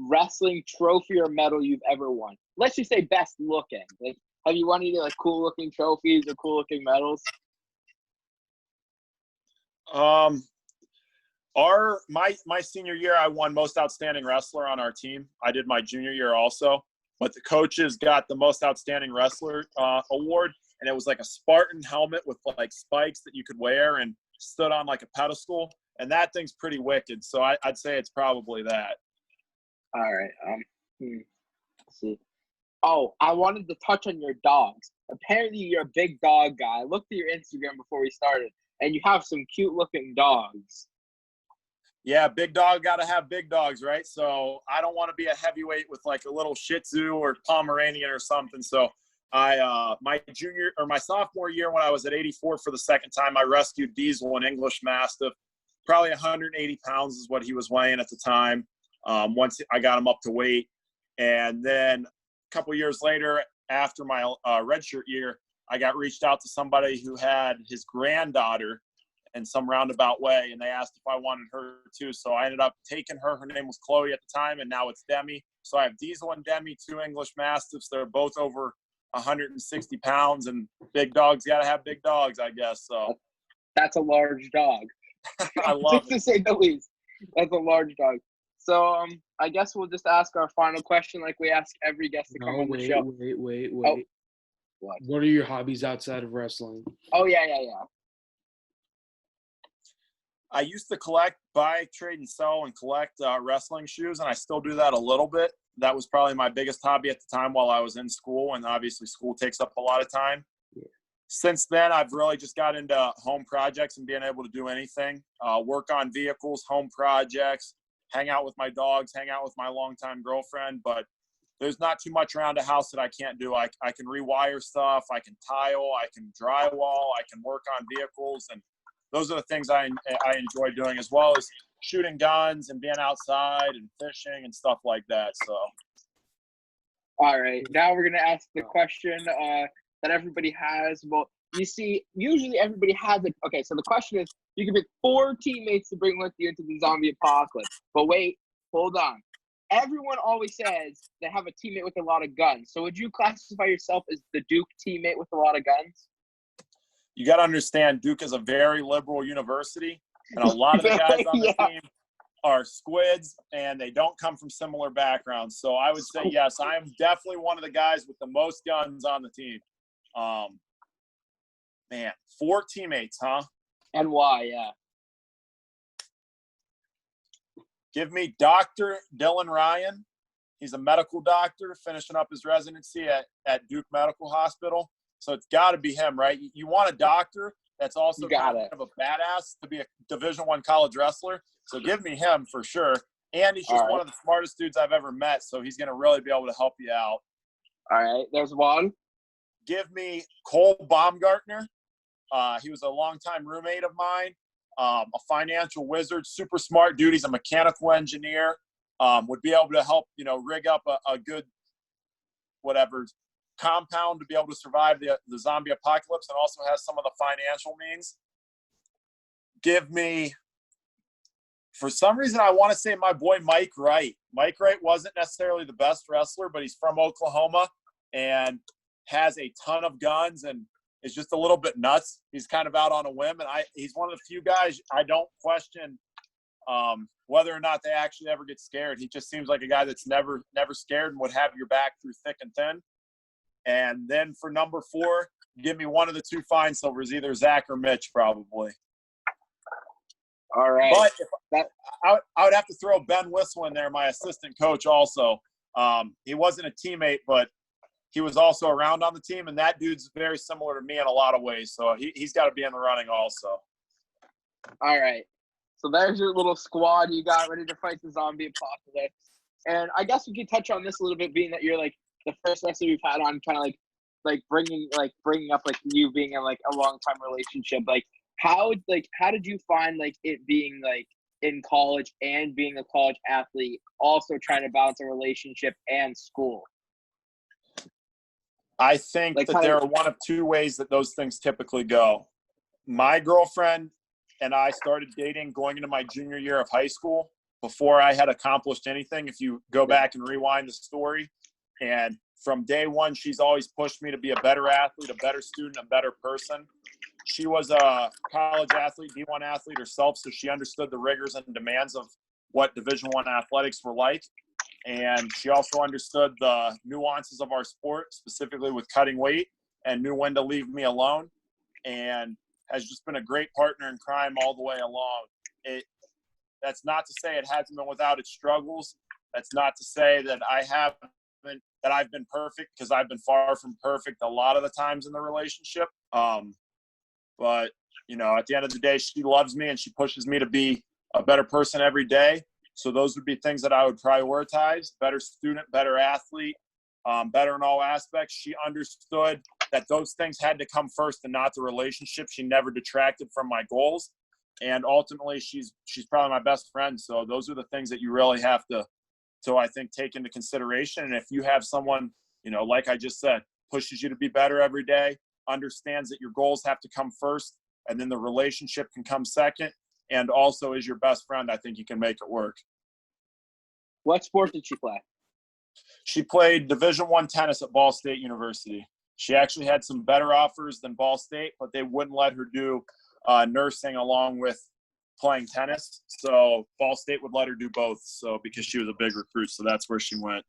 Speaker 1: wrestling trophy or medal you've ever won? Let's just say best looking. Like, have you won any like cool looking trophies or cool looking medals?
Speaker 3: My senior year, I won most outstanding wrestler on our team. I did my junior year also, but the coaches got the most outstanding wrestler award, and it was like a Spartan helmet with like spikes that you could wear and stood on like a pedestal, and that thing's pretty wicked. So I'd say it's probably that.
Speaker 1: All right. Let's see. Oh, I wanted to touch on your dogs. Apparently, you're a big dog guy. I looked at your Instagram before we started, and you have some cute-looking dogs.
Speaker 3: Yeah, big dog got to have big dogs, right? So I don't want to be a heavyweight with like a little Shih Tzu or Pomeranian or something. So my sophomore year when I was at 84 for the second time, I rescued Diesel, an English Mastiff. Probably 180 pounds is what he was weighing at the time. Once I got him up to weight. And then a couple years later, after my redshirt year, I got reached out to somebody who had his granddaughter in some roundabout way, and they asked if I wanted her too. So I ended up taking her. Her name was Chloe at the time, and now it's Demi. So I have Diesel and Demi, 2 English Mastiffs. They're both over 160 pounds, and big dogs got to have big dogs, I guess. So
Speaker 1: that's a large dog.
Speaker 3: I love it.
Speaker 1: To say the least. That's a large dog. So I guess we'll just ask our final question like we ask every guest to come on the show.
Speaker 2: Wait.
Speaker 1: Oh,
Speaker 2: what are your hobbies outside of wrestling?
Speaker 1: Oh, yeah.
Speaker 3: I used to buy, trade, and sell and collect wrestling shoes, and I still do that a little bit. That was probably my biggest hobby at the time while I was in school, and obviously school takes up a lot of time. Yeah. Since then, I've really just got into home projects and being able to do anything, work on vehicles, home projects, hang out with my dogs, hang out with my longtime girlfriend, but there's not too much around the house that I can't do. I can rewire stuff, I can tile, I can drywall, I can work on vehicles, and those are the things I enjoy doing, as well as shooting guns and being outside and fishing and stuff like that. So,
Speaker 1: all right, now we're gonna ask the question that everybody has. Well, you see, usually everybody has it. Okay, so the question is, you can pick 4 teammates to bring with you into the zombie apocalypse. But wait, hold on. Everyone always says they have a teammate with a lot of guns. So would you classify yourself as the Duke teammate with a lot of guns?
Speaker 3: You got to understand, Duke is a very liberal university, and a lot of the guys on the team are squids, and they don't come from similar backgrounds. So I would say, yes, I am definitely one of the guys with the most guns on the team. Man, 4 teammates, huh?
Speaker 1: And why, yeah.
Speaker 3: Give me Dr. Dylan Ryan. He's a medical doctor finishing up his residency at Duke Medical Hospital. So it's got to be him, right? You want a doctor that's also kind of a badass to be a Division I college wrestler. So give me him for sure. And he's just one of the smartest dudes I've ever met. So he's going to really be able to help you out.
Speaker 1: All right. There's one.
Speaker 3: Give me Colt Baumgartner. He was a longtime roommate of mine, a financial wizard, super smart dude. He's a mechanical engineer, would be able to help, rig up a good compound to be able to survive the zombie apocalypse, and also has some of the financial means. Give me, for some reason, I want to say my boy Mike Wright. Mike Wright wasn't necessarily the best wrestler, but he's from Oklahoma and has a ton of guns and is just a little bit nuts. He's kind of out on a whim, and he's one of the few guys I don't question whether or not they actually ever get scared. He just seems like a guy that's never scared and would have your back through thick and thin. And then for number 4, give me one of the 2 fine silvers, either Zach or Mitch, probably.
Speaker 1: All right.
Speaker 3: But I would have to throw Ben Whistle in there, my assistant coach also. He wasn't a teammate, but he was also around on the team, and that dude's very similar to me in a lot of ways. So he's got to be in the running also.
Speaker 1: All right. So there's your little squad you got ready to fight the zombie apocalypse. And I guess we could touch on this a little bit, being that you're like the first wrestler we've had on, kind of like bringing up like you being in like a long time relationship. Like how did you find like it being like in college and being a college athlete, also trying to balance a relationship and school?
Speaker 3: I think that there are one of 2 ways that those things typically go. My girlfriend and I started dating going into my junior year of high school before I had accomplished anything, if you go back and rewind the story. And from day one, she's always pushed me to be a better athlete, a better student, a better person. She was a college athlete, D1 athlete herself, so she understood the rigors and demands of what Division I athletics were like. And she also understood the nuances of our sport, specifically with cutting weight, and knew when to leave me alone, and has just been a great partner in crime all the way along. That's not to say it hasn't been without its struggles. That's not to say that I've been perfect, because I've been far from perfect a lot of the times in the relationship. But, at the end of the day, she loves me and she pushes me to be a better person every day. So those would be things that I would prioritize: better student, better athlete, better in all aspects. She understood that those things had to come first and not the relationship. She never detracted from my goals. And ultimately, she's probably my best friend. So those are the things that you really have to, I think, take into consideration. And if you have someone, like I just said, pushes you to be better every day, understands that your goals have to come first, and then the relationship can come second, and also is your best friend, I think you can make it work.
Speaker 1: What sport did she play?
Speaker 3: She played Division I tennis at Ball State University. She actually had some better offers than Ball State, but they wouldn't let her do nursing along with playing tennis. So Ball State would let her do both. So because she was a big recruit, so that's where she went.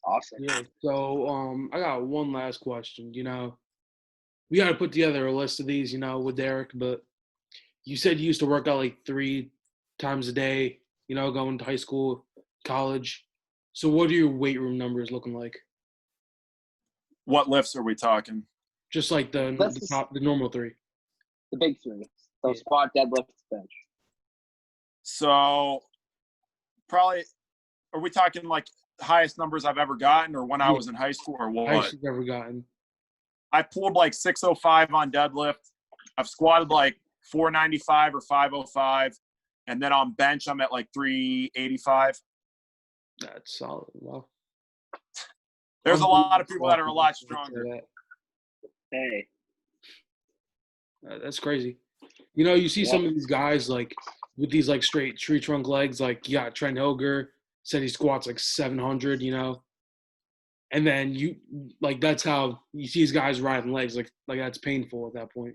Speaker 1: Awesome.
Speaker 2: Yeah. So I got one last question. We got to put together a list of these, with Derek, but you said you used to work out like 3 times a day, going to high school, college. So what are your weight room numbers looking like?
Speaker 3: What lifts are we talking?
Speaker 2: Just like the normal 3.
Speaker 1: The big 3. So squat, deadlift, bench.
Speaker 3: So probably, are we talking like highest numbers I've ever gotten, or when I was in high school, or what?
Speaker 2: Highest you've ever gotten.
Speaker 3: I pulled like 605 on deadlift. I've squatted like 495 or 505. And then on bench, I'm at like 385.
Speaker 2: That's solid. Wow.
Speaker 3: There's a lot of people that are a lot stronger.
Speaker 1: Hey.
Speaker 2: That's crazy. You know, you see some of these guys like with these like straight tree trunk legs, like you got Trent Hilger said he squats like 700, you know, and then you like that's how you see these guys riding legs, like that's painful at that point.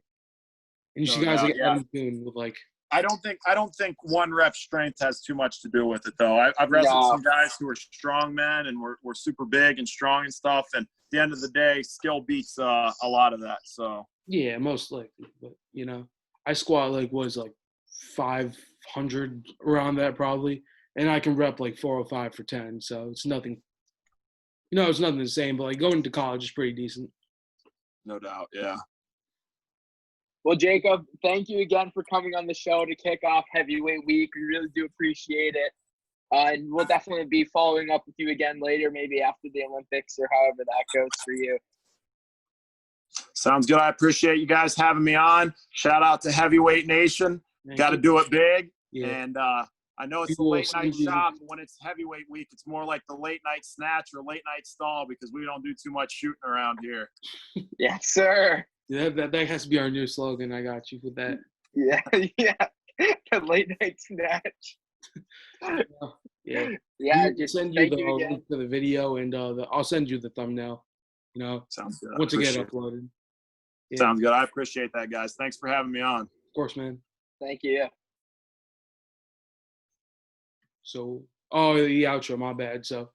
Speaker 2: And you see guys like Adam Coon with like.
Speaker 3: I don't think one rep strength has too much to do with it though. I've wrestled some guys who are strong men and we're super big and strong and stuff. And at the end of the day, skill beats a lot of that. So
Speaker 2: yeah, most likely. But you know, I squat like 500 around that probably, and I can rep like 405 for 10. So it's nothing. You know, it's nothing the same. But like going to college is pretty decent.
Speaker 3: No doubt, yeah.
Speaker 1: Well, Jacob, thank you again for coming on the show to kick off Heavyweight Week. We really do appreciate it. And we'll definitely be following up with you again later, maybe after the Olympics or however that goes for you.
Speaker 3: Sounds good. I appreciate you guys having me on. Shout out to Heavyweight Nation. Got to do it big. Yeah. And I know it's the late night shot, but when it's Heavyweight Week, it's more like the late night snatch or late night stall because we don't do too much shooting around here.
Speaker 1: Yes, sir.
Speaker 2: Yeah, that has to be our new slogan. I got you with that.
Speaker 1: Yeah. The late night snatch.
Speaker 2: Yeah.
Speaker 1: Just
Speaker 2: send you the link to the video and I'll send you the thumbnail. You know,
Speaker 3: sounds good.
Speaker 2: Once it gets uploaded.
Speaker 3: Yeah. Sounds good. I appreciate that, guys. Thanks for having me on.
Speaker 2: Of course, man.
Speaker 1: Thank you.
Speaker 2: So, the outro, my bad. So,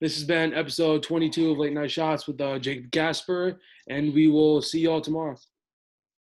Speaker 2: this has been episode 22 of Late Night Shots with Jacob Kasper, and we will see y'all tomorrow.